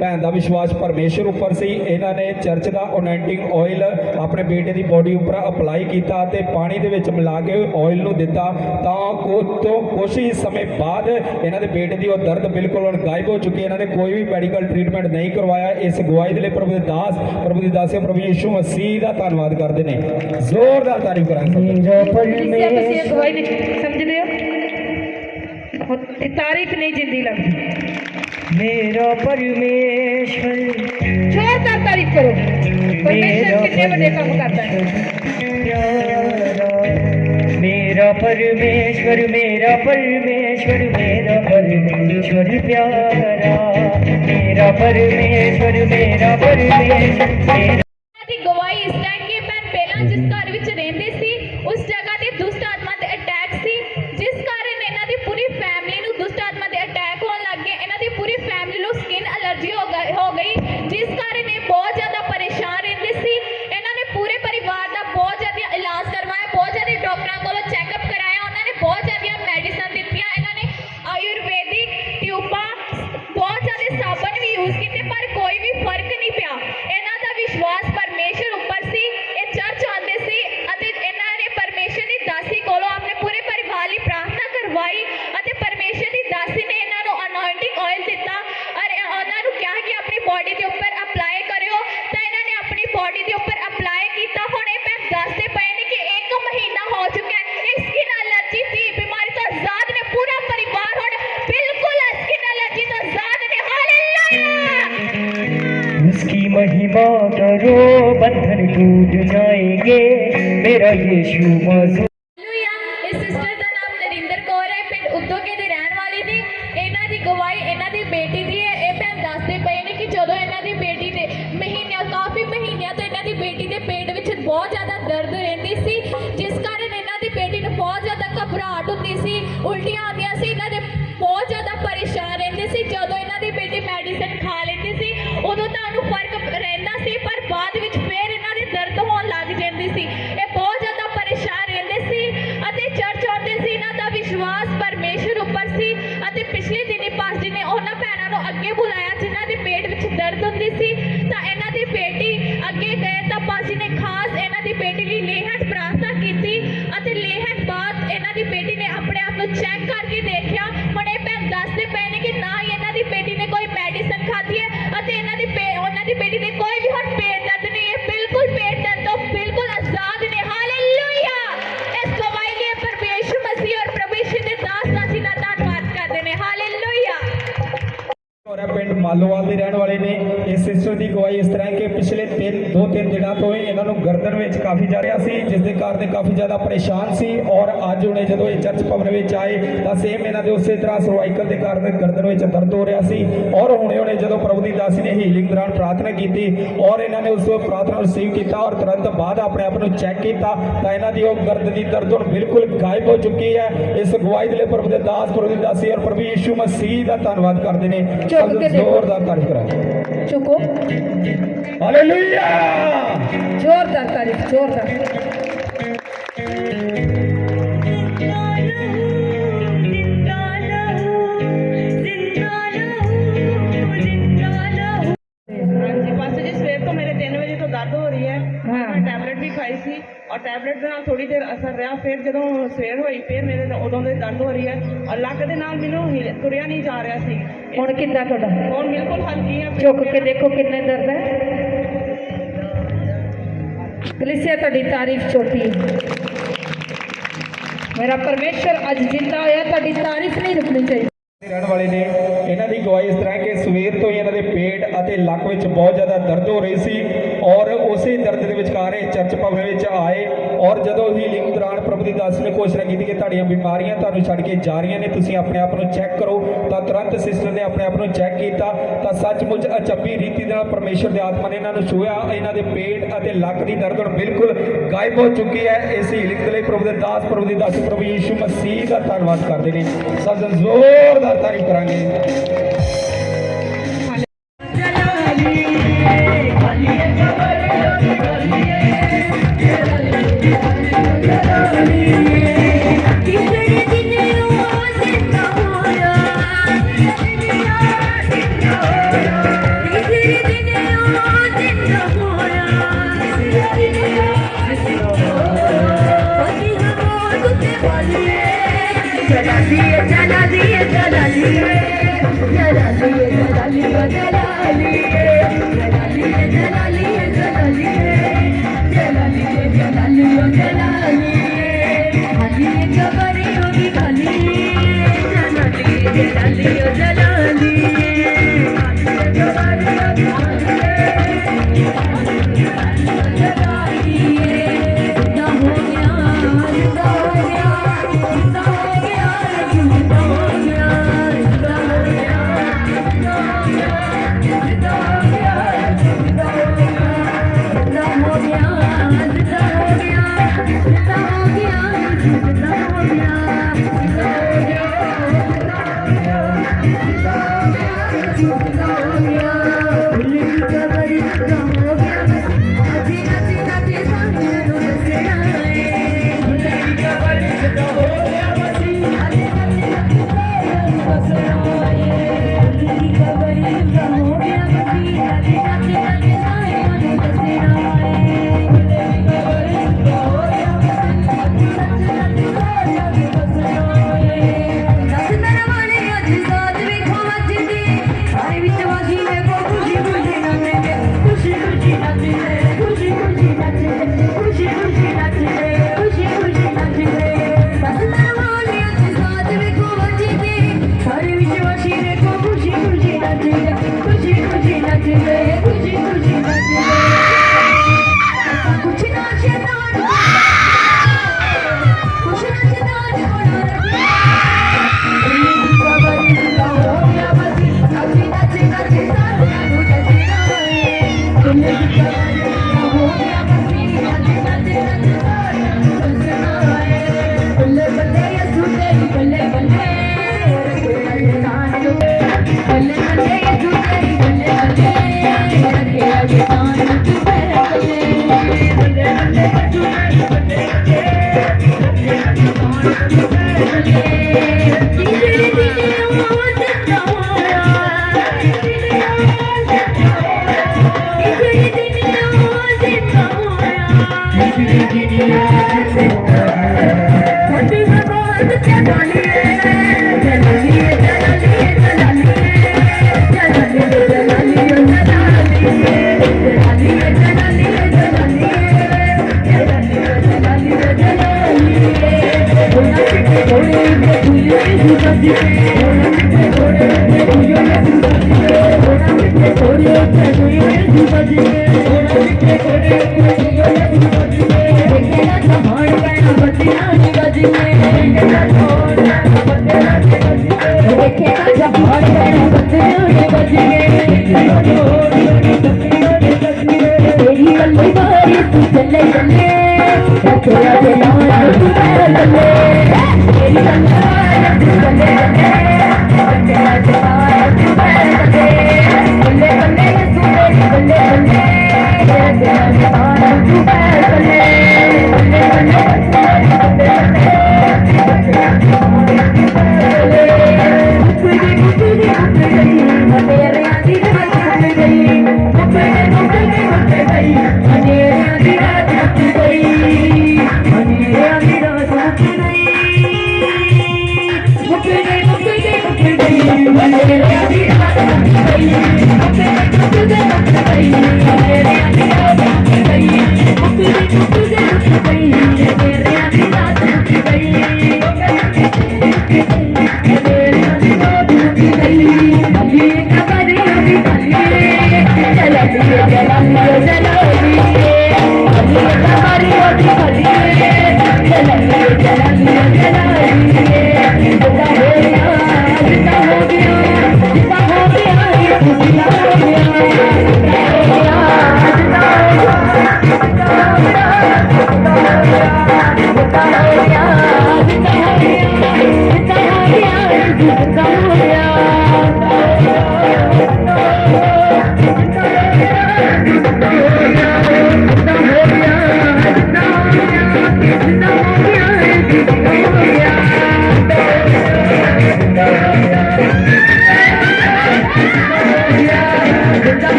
ਭੈਣ ਦਾ ਵਿਸ਼ਵਾਸ ਪਰਮੇਸ਼ਰ ਉੱਪਰ ਸੀ। ਇਹਨਾਂ ਨੇ ਚਰਚ ਦਾ ਅਨੋਇੰਟਿੰਗ ਆਇਲ ਆਪਣੇ ਬੇਟੇ ਦੀ ਬੋਡੀ ਉੱਪਰ ਅਪਲਾਈ ਕੀਤਾ ਤੇ ਪਾਣੀ ਦੇ ਵਿੱਚ ਮਿਲਾ ਕੇ ਆਇਲ ਨੂੰ ਦਿੱਤਾ ਤਾਂ ਕੁਝ ਹੀ ਸਮੇਂ ਬਾਅਦ ਇਹਨਾਂ ਦੇ ਬੇਟੇ ਦੀ ਉਹ ਦਰਦ ਬਿਲਕੁਲ ਹੁਣ ਗਾਇਬ ਹੋ ਚੁੱਕੀ। ਇਹਨਾਂ ਨੇ ਕੋਈ ਵੀ ਮੈਡੀਕਲ ਟ੍ਰੀਟਮੈਂਟ ਨਹੀਂ ਕਰਵਾਇਆ। ਇਸ ਗਵਾਹੀ ਦੇ ਲਈ ਪ੍ਰਭੂ ਦੀ ਦਾਸ ਪ੍ਰਭੂ ਯਿਸੂ ਮਸੀਹ ਦਾ ਧੰਨਵਾਦ ਕਰਦੇ ਨੇ। ਜ਼ੋਰਦਾਰ ਤਾਰੀਫ ਕਰਾਂਗੇ। ਤੁਸੀਂ ਗਵਾਹੀ ਨਹੀਂ ਸਮਝਦੇ ਹੋ, ਤਾਰੀਫ ਨਹੀਂ ਜਿੰਦੀ ਲੱਗਦੀ। मेरा परमेश्वर जोरदार तारीफ करो। परमेश्वर कितने बड़े काम करता है। मेरा परमेश्वर मेरा परमेश्वर मेरा परमेश्वर प्यारा, मेरा परमेश्वर मेरा परमेश्वर। ਦੀ ਗਵਾਹੀ ਇਸ ਟਾਈਮ ਕਿ ਮੈਂ ਪਹਿਲਾਂ ਜਿਸ ਘਰ ਵਿੱਚ ਰਹਿੰਦੇ ਸੀ ਉਸ ਜਗ੍ਹਾ ਤੇ ਦੁਸ਼ਟ ਆਤਮਾ ਦੇ ਅਟੈਕ ਸੀ, ਜਿਸ ਕਾਰਨ ਇਹਨਾਂ ਦੀ ਪੂਰੀ ਫੈਮਿਲੀ ਨੂੰ ਦੁਸ਼ਟ ਆਤਮਾ ਦੇ ਅਟੈਕ ਹੋਣ ਲੱਗ ਗਏ। ਇਹਨਾਂ ਦੀ ਪੂਰੀ ਫੈਮਿਲੀ ਨੂੰ ਸਕਿਨ ਐਲਰਜੀ ਹੋ ਗਈ ਜਿਸ ਕਾਰਨ ਇਹ ਬਹੁਤ ਜ਼ਿਆਦਾ ਪਰੇਸ਼ਾਨ ਰਹਿੰਦੇ ਸੀ। ਇਹਨਾਂ ਨੇ ਪੂਰੇ ਪਰਿਵਾਰ ਦਾ ਬਹੁਤ ਜ਼ਿਆਦਾ ਇਲਾਜ ਕਰਵਾਇਆ, ਬਹੁਤ ਜ਼ਿਆਦਾ ਡਾਕਟਰਾਂ ਕੋਲੋਂ ਚੈੱਕਅਪ ਕਰਾਇਆ, ਉਹਨਾਂ ਨੇ ਬਹੁਤ ਜ਼ਿਆਦਾ ਮੈਡੀਸਨ ਦਿੱਤੀਆਂ, ਇਹਨਾਂ ਨੇ ਆਯੁਰਵੈਦਿਕ ਟਿਊਬਾਂ ਬਹੁਤ ਜ਼ਿਆਦਾ ਸਾਬਣ ਵੀ ਯੂਜ਼ ਕੀਤੇ ਪਰ ਕੋਈ ਵੀ ਫਰਕ ਨਹੀਂ ਪਿਆ। ਇਹਨਾਂ ਦਾ ਵਿਸ਼ਵਾਸ ਪਰਮੇਸ਼ਰ ਉੱਪਰ ਸੀ। ਇਹ ਚਰਚ ਆਉਂਦੇ ਸੀ ਅਤੇ ਇਹਨਾਂ ਨੇ ਪਰਮੇਸ਼ਰ ਦੀ ਦਾਸੀ ਕੋਲੋਂ ਆਪਣੇ ਪੂਰੇ ਪਰਿਵਾਰ ਲਈ ਪ੍ਰਾਰਥਨਾ ਕਰਵਾਈ ਅਤੇ ਪਰਮੇਸ਼ਰ ਦੀ ਦਾਸੀ ਨੇ ਇਹਨਾਂ ਨੂੰ ਅਨੋਇੰਟਿੰਗ ਆਇਲ ਦਿੱਤਾ ਔਰ ਉਹਨਾਂ ਨੂੰ ਕਿਹਾ ਕਿ ਆਪਣੀ ਬੋਡੀ ਦੇ ਉੱਪਰ ਅਪਲਾਈ ਕਰਿਓ ਤਾਂ ਇਹਨਾਂ ਨੇ ਆਪਣੀ ਬੋਡੀ ਦੇ ਉੱਪਰ ਅਪਲਾਈ ਕੀਤਾ। ਹੁਣ ਇਹ ਮੈਂ ਦੱਸਦੇ ਪਏ ਨੇ ਕਿ 1 ਮਹੀਨਾ ਹੋ ਚੁੱਕਾ ਹੈ। ਇਹ ਸਕਿਨ ਐਲਰਜੀ ਦੀ ਬਿਮਾਰੀ ਤੋਂ ਆਜ਼ਾਦ ਨੇ, ਪੂਰਾ ਪਰਿਵਾਰ ਹੁਣ ਬਿਲਕੁਲ ਸਕਿਨ ਐਲਰਜੀ ਤੋਂ ਆਜ਼ਾਦ ਨੇ। ਹਾਲੇਲੂਇਆ। उसकी महिमा करो, बंधन टूट जाएंगे, मेरा यीशु मौजूद। ਹਾਲੇਲੂਇਆ। ਇਸ ਸਿਸਟਰ ਦਾ ਨਾਮ ਨਰਿੰਦਰ ਕੌਰ ਹੈ, ਪਿੰਡ ਉਦੋਕੇ ਦੇ ਰਹਿਣ ਵਾਲੀ ਨੇ। ਇਹਨਾਂ ਦੀ ਗਵਾਹੀ ਇਹਨਾਂ ਦੀ ਬੇਟੀ ਦੀ ਹੈ। ਇਹ ਭੈਣ ਦੱਸਦੇ ਪਏ ਨੇ ਕਿ ਜਦੋਂ ਇਹਨਾਂ ਦੀ ਬੇਟੀ ਦੇ ਕਾਫੀ ਮਹੀਨਿਆਂ ਤੋਂ ਇਹਨਾਂ ਦੀ ਬੇਟੀ ਦੇ ਪੇਟ ਵਿੱਚ ਬਹੁਤ ਜ਼ਿਆਦਾ ਦਰਦ ਰਹਿੰਦੀ ਸੀ, ਜਿਸ ਕਾਰਨ ਇਹਨਾਂ ਦੀ ਬੇਟੀ ਨੂੰ ਬਹੁਤ ਜ਼ਿਆਦਾ ਘਬਰਾਹਟ ਹੁੰਦੀ ਸੀ, ਉਲਟੀਆਂ ਆਉਂਦੀਆਂ ਸੀ, ਇਹਨਾਂ ਦੇ ਬਹੁਤ ਜ਼ਿਆਦਾ ਪਰੇਸ਼ਾਨ ਰਹਿੰਦੇ ਸੀ। ਜਦੋਂ ਇਹਨਾਂ ਦੀ ਬੇਟੀ ਮੈਡੀਸਨ ਖਾ ਲੈਂਦੀ ਸੀ ਉਦੋਂ ਤਾਂ ਉਹਨੂੰ ਫਰਕ ਰਹਿੰਦਾ ਸੀ ਪਰ ਬਾਅਦ ਵਿੱਚ ਫਿਰ ਇਹਨਾਂ ਦੀ ਦਰਦ ਹੋਣ ਲੱਗ ਜਾਂਦੀ ਸੀ। ਇਹ ਬਹੁਤ ਜ਼ਿਆਦਾ ਪਰੇਸ਼ਾਨ ਰਹਿੰਦੇ ਸੀ ਅਤੇ ਚਰਚ ਆਉਂਦੇ ਸੀ। ਇਹਨਾਂ ਦਾ ਵਿਸ਼ਵਾਸ ਪਰਮੇਸ਼ਰ ਉੱਪਰ ਸੀ ਅਤੇ ਪਿਛਲੇ ਦਿਨੀ ਪਾਸਟਰ ਜੀ ਨੇ ਉਹਨਾਂ ਭੈਣਾਂ ਨੂੰ ਅੱਗੇ ਬੁਲਾਇਆ ਜਿਨ੍ਹਾਂ ਦੇ ਪੇਟ ਵਿੱਚ ਦਰਦ ਹੁੰਦੀ ਸੀ ਤਾਂ ਇਹਨਾਂ ਦੀ ਬੇਟੀ ਅੱਗੇ ਗਏ ਤਾਂ ਪਾਸਟਰ ਜੀ ਨੇ ਖਾਸ ਇਹਨਾਂ ਦੀ ਬੇਟੀ ਲਈ ਲੇਹਟ ਪ੍ਰਾਰਥਨਾ ਕੀਤੀ ਅਤੇ ਲੇਹਟ ਬਾਅਦ ਇਹਨਾਂ ਦੀ ਬੇਟੀ ਨੇ ਆਪਣੇ ਆਪ ਨੂੰ ਚੈੱਕ ਕਰਕੇ ਦੇਖਿਆ। ਹੁਣ ਇਹ ਭੈਣ ਦੱਸਦੇ ਪਏ ਨੇ ਕਿ ਨਾ ਹੀ ਇਹਨਾਂ ਦੀ ਬੇਟੀ ਨੇ ਕੋਈ ਮੈਡੀਸਨ ਖਾਧੀ ਹੈ ਅਤੇ ਉਹਨਾਂ ਦੀ ਬੇਟੀ ਦੇ ਕੋਈ ਵੀ ਹੁਣ ਪੇਟ ਦਰਦ ਨਹੀਂ ਹੈ, ਬਿਲਕੁਲ ਪੇਟ ਦਰਦ ਤੋਂ ਬਿਲਕੁਲ ਆਜ਼ਾਦ ਨੇ। ਹਾਲੇਲੂਇਆ। ਇਸ ਗਵਾਹੀ ਲਈ ਪਰਮੇਸ਼ਰ ਮਸੀਹ ਔਰ ਪ੍ਰਭੂ ਯਿਸੂ ਦੇ ਦਾਸ ਦਾਸੀ ਦਾ ਧੰਨਵਾਦ ਕਰਦੇ ਨੇ। ਹਾਲੇਲੂਇਆ। ਔਰ ਪਿੰਡ ਮਾਲੋਵਾਲ ਦੇ ਰਹਿਣ ਵਾਲੇ ਨੇ। ਇਸ ਸਿਸਟਰ ਦੀ ਗਵਾਹੀ ਇਸ ਤਰ੍ਹਾਂ ਕਿ ਪਿਛਲੇ 2-3 ਦਿਨਾਂ ਤੋਂ ਇਹਨਾਂ ਨੂੰ ਗਰਦਨ ਵਿੱਚ ਕਾਫੀ ਜਾ ਰਿਹਾ ਸੀ, ਜਿਸ ਦੇ ਕਾਰਨ ਕਾਫੀ ਜ਼ਿਆਦਾ ਪਰੇਸ਼ਾਨ ਸੀ ਔਰ ਅੱਜ ਉਹਨੇ ਜਦੋਂ ਇਹ ਚਰਚ ਭਵਨ ਵਿੱਚ ਆਏ ਤਾਂ ਸੇਮ ਇਹਨਾਂ ਦੇ ਉਸੇ ਤਰ੍ਹਾਂ ਸਰਵਾਈਕਲ ਦੇ ਕਾਰਨ ਗਰਦਨ ਵਿੱਚ ਦਰਦ ਹੋ ਰਿਹਾ ਸੀ ਔਰ ਹੁਣੇ ਜਦੋਂ ਪ੍ਰਭੂ ਦੀ ਦਾਸੀ ਨੇ ਹੀਲਿੰਗ ਦੌਰਾਨ ਪ੍ਰਾਰਥਨਾ ਕੀਤੀ ਔਰ ਇਹਨਾਂ ਨੇ ਉਸ ਤੋਂ ਪ੍ਰਾਰਥਨਾ ਰਿਸੀਵ ਕੀਤਾ ਔਰ ਤੁਰੰਤ ਬਾਅਦ ਆਪਣੇ ਆਪ ਨੂੰ ਚੈੱਕ ਕੀਤਾ ਤਾਂ ਇਹਨਾਂ ਦੀ ਉਹ ਗਰਦਨ ਦੀ ਦਰਦ ਹੁਣ ਬਿਲਕੁਲ ਗਾਇਬ ਹੋ ਚੁੱਕੀ ਹੈ। ਇਸ ਗਵਾਹੀ ਦੇ ਲਈ ਪ੍ਰਭੂ ਦੇ ਦਾਸ ਪ੍ਰਭੂ ਦੀ ਦਾਸੀ ਔਰ ਪ੍ਰਭੂ ਯਿਸੂ ਮਸੀਹ ਦਾ ਧੰਨਵਾਦ ਕਰਦੇ ਨੇ। ਜ਼ੋਰਦਾਰ ਤਾਰੀਫ ਕਰਾਂਗੇ। चुको। हालेलुया। जोरदार तारीफ, जोरदार। दर्द हो रही है। हाँ। मैं टैबलेट भी खाई सी और टैबलेट ਦੇ ਨਾਲ ਥੋੜੀ ਦੇਰ ਅਸਰ ਰਿਹਾ, ਫਿਰ ਜਦੋਂ ਸਵੇਰ ਹੋਈ ਫਿਰ ਮੇਰੇ ਉਦੋਂ ਦੇ ਦਰਦ ਹੋ ਰਹੀ ਹੈ ਔਰ ਲੱਕ ਦੇ ਨਾਲ ਮੈਨੂੰ ਤੁਰਿਆ ਨਹੀਂ ਜਾ ਰਿਹਾ ਸੀ। ਹੁਣ ਕਿੱਦਾਂ ਤੁਹਾਡਾ? ਹੁਣ ਬਿਲਕੁਲ ਹਲਕੀ ਹੈ। ਝੁਕ ਕੇ ਦੇਖੋ ਕਿੰਨੇ ਦਰਦ ਹੈ। कलीसिया ਤੁਹਾਡੀ ਤਾਰੀਫ ਛੋਟੀ मेरा परमेश्वर अज जिंदा होया ਤੁਹਾਡੀ ਤਾਰੀਫ नहीं रुकनी चाहिए ਰਹਿਣ ਵਾਲੇ ਨੇ ਇਹਨਾਂ ਦੀ ਗਵਾਹੀ ਇਸ ਤਰ੍ਹਾਂ ਕਿ ਸਵੇਰ ਤੋਂ ਹੀ ਇਹਨਾਂ ਦੇ ਪੇਟ ਅਤੇ ਲੱਕ ਵਿੱਚ ਬਹੁਤ ਜ਼ਿਆਦਾ ਦਰਦ ਹੋ ਰਹੀ ਸੀ ਔਰ ਉਸੇ ਦਰਦ ਦੇ ਵਿਚਕਾਰ ਇਹ ਚਰਚ ਭਵਨ ਵਿੱਚ ਆਏ ਔਰ ਜਦੋਂ ਹੀਲਿੰਗ ਦੌਰਾਨ ਪ੍ਰਭੂ ਦੀ ਦਾਸ ਨੇ ਘੋਸ਼ਣਾ ਕੀਤੀ ਕਿ ਤੁਹਾਡੀਆਂ ਬਿਮਾਰੀਆਂ ਤੁਹਾਨੂੰ ਛੱਡ ਕੇ ਜਾ ਰਹੀਆਂ ਨੇ, ਤੁਸੀਂ ਆਪਣੇ ਆਪ ਨੂੰ ਚੈੱਕ ਕਰੋ, ਤਾਂ ਤੁਰੰਤ ਸਿਸਟਰ ਨੇ ਆਪਣੇ ਆਪ ਨੂੰ ਚੈੱਕ ਕੀਤਾ ਤਾਂ ਸੱਚਮੁੱਚ ਅਚੰਭੀ ਰੀਤੀ ਦੇ ਨਾਲ ਪਰਮੇਸ਼ਰ ਦੇ ਆਤਮਾ ਨੇ ਇਹਨਾਂ ਨੂੰ ਛੂਹਿਆ। ਇਹਨਾਂ ਦੇ ਪੇਟ ਅਤੇ ਲੱਕ ਦੀ ਦਰਦ ਹੁਣ ਬਿਲਕੁਲ ਗਾਇਬ ਹੋ ਚੁੱਕੀ ਹੈ। ਇਸ ਹੀਲਿੰਗ ਦੇ ਲਈ ਪ੍ਰਭੂ ਦੇ ਦਾਸ, ਪ੍ਰਭੂ ਦੀ ਦਾਸੀ ਪ੍ਰਭੂ ਯੀਸ਼ੂ ਮਸੀਹ ਦਾ ਧੰਨਵਾਦ ਕਰਦੇ ਨੇ। ਸਭ ਜ਼ੋਰਦਾਰ ਤਾਰੀਫ ਕਰਾਂਗੇ।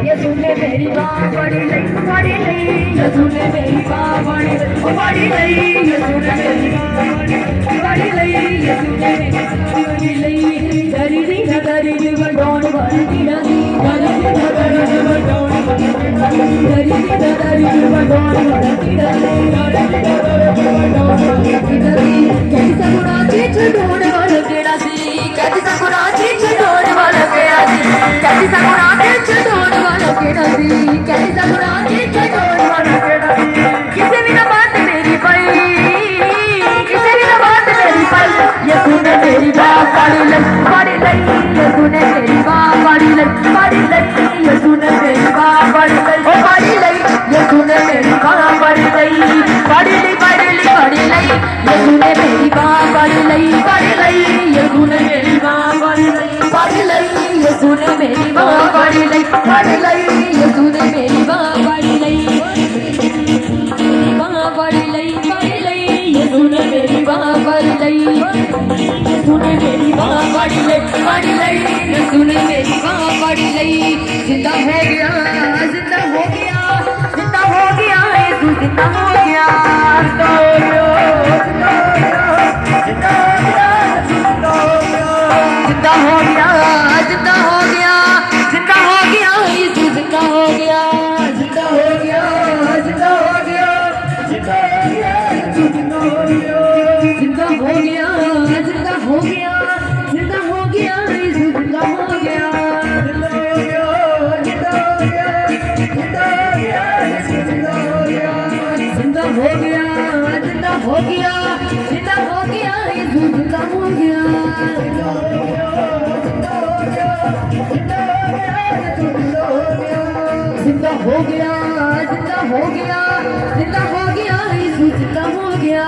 ये सुन ले मेरी बाह फड़ी लई यसू ने मेरी बाह फड़ी लई यसू ने मेरी बाह फड़ी लई यसू ने मेरी बाह फड़ी लई दरी दी दरी दी वडोण वाली रानी दरी दी दरी दी वडोण वाली दरी दी दरी दी वडोण वाली रानी दरी दी दरी दी वडोण वाली कैसा गुना ची छडोण वाला केड़ा सी कैसा गुना ची छडोण वाला केड़ा सी कैसा गुना ची छडोण वाला केड़ा सी कैसा गुना ची छडोण वाला केड़ा सी किसे भी ना बात मेरी पाई किसे भी ना बात मेरी पाई यसू ने मेरी बाह फाड़ी लई यसू ने मेरी बाह फाड़ी लई यसू ने मेरी बाह फाड़ी लई ओ फाड़ी लई यसू ने मेरी बाह फाड़ी लई यसू ने मेरी बाह फाड़ी लई यसू ने मेरी बाह फाड़ी लई यसू ने मेरी बाह फाड़ी लई यसू ने मेरी बाह फाड़ी लई यसू ने मेरी बाह फाड़ी लई यसू ने मेरी बाह फाड़ी लई यसू ने मेरी बाह फाड़ी लई जिंदा हो गया जिंदा हो गया जिंदा हो गया यसू जिंदा हो गया जिंदा हो गया जिंदा हो गया जिंदा हो गया जिंदा हो गया जिंदा हो गया जिंदा हो गया यसू जिंदा हो गया जिंदा हो गया जिंदा हो गया जिंदा हो गया यसू जिंदा हो गया जिंदा हो गया जिंदा हो गया जिंदा हो गया यसू जिंदा हो गया जिंदा हो गया जिंदा हो गया जिंदा हो गया यसू जिंदा हो गया जिंदा हो गया जिंदा हो गया जिंदा हो गया यसू जिंदा हो गया जिंदा हो गया जिंदा हो गया जिंदा हो गया यसू जिंदा हो गया जिंदा हो गया जिंदा हो गया जिंदा हो गया यसू जिंदा हो गया जिंदा हो गया जिंदा हो गया जिंदा हो गया यसू जिंदा हो गया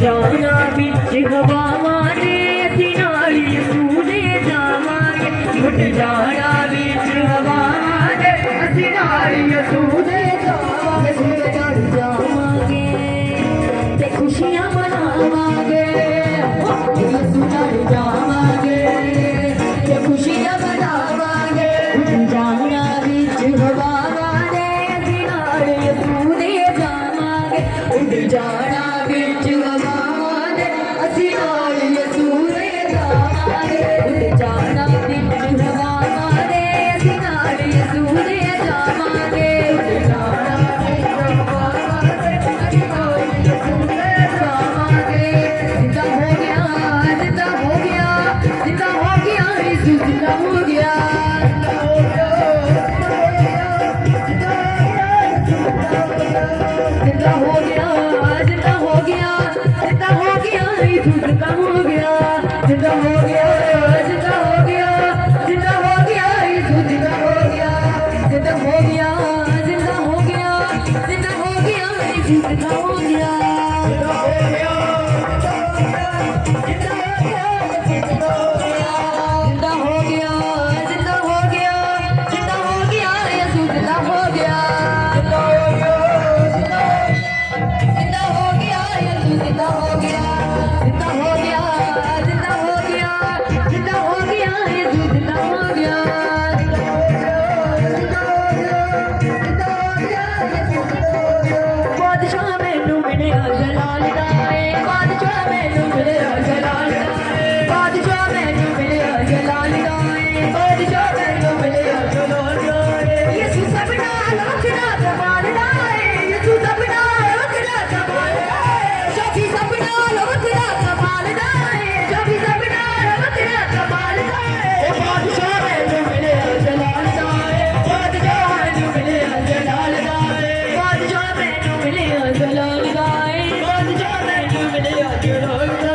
जाना बिच हवावां दे असीं नाल यसू दे जावांगे उठ जाना बिच हवावां दे असीं नाल यसू दे जावांगे सुर चढ़ जावांगे ते खुशियां मनावांगे यसू नाल जावांगे ते खुशियां मनावांगे उठ जाना बिच हवावां दे असीं नाल यसू दे जावांगे उठ जाना बिच हवावां दे असीं नाल यसू दे जावांगे उठ जाना बिच हवावां दे असीं नाल यसू दे जावांगे उठ जाना बिच हवावां दे असीं नाल यसू दे जावांगे जिंदा हो गया जिंदा हो गया जिंदा हो गया यसू जिंदा हो गया जिंदा हो गया जिंदा हो गया जिंदा हो गया जिंदा हो गया यसू जिंदा हो गया जिंदा हो गया जिंदा हो गया जिंदा हो गया यसू जिंदा हो गया जिंदा हो गया जिंदा हो गया जिंदा हो गया यसू जिंदा हो गया जिंदा हो गया जिंदा हो गया जिंदा हो गया जिंदा हो गया जिंदा हो गया जिंदा हो गया यसू जिंदा हो गया जिंदा हो गया जिंदा हो गया यसू जिंदा हो गया जिंदा हो गया जिंदा हो गया जिंदा हो गया यसू जिंदा हो गया जिंदा हो गया यसू जिंदा हो गया बादशाह मैनू मिलिया जलाल दा बादशाह मैनू मिलिया जलाल दा बादशाह मैनू मिलिया जलाल दा बादशाह मैनू मिलिया जलाल दा यसू सबना लोचना कमाल दा यसू सबना लोचना कमाल दा शफी सबना लोचना कमाल दा शफी सबना लोचना कमाल दा बादशाह मैनू मिलिया जलाल दा बादशाह मैनू मिलिया जलाल दा बादशाह मैनू मिलिया जलाल दा बादशाह मैनू मिलिया जलाल दा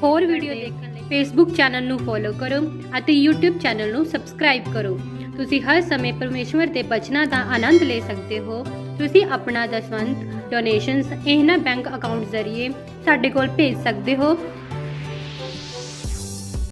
ਹੋਰ ਵੀਡੀਓ ਦੇਖਣ ਲਈ ਫੇਸਬੁੱਕ ਚੈਨਲ ਨੂੰ ਫੋਲੋ ਕਰੋ ਅਤੇ YouTube ਚੈਨਲ ਨੂੰ ਸਬਸਕ੍ਰਾਈਬ ਕਰੋ। ਤੁਸੀਂ ਹਰ ਸਮੇਂ ਪਰਮੇਸ਼ਵਰ ਦੇ ਬਚਨਾਂ ਦਾ ਆਨੰਦ ਲੈ ਸਕਦੇ ਹੋ। ਤੁਸੀਂ ਆਪਣਾ ਦਸਵੰਧ ਡੋਨੇਸ਼ਨਸ ਇਹਨਾਂ ਬੈਂਕ ਅਕਾਊਂਟ ਜ਼ਰੀਏ ਸਾਡੇ ਕੋਲ ਭੇਜ ਸਕਦੇ ਹੋ।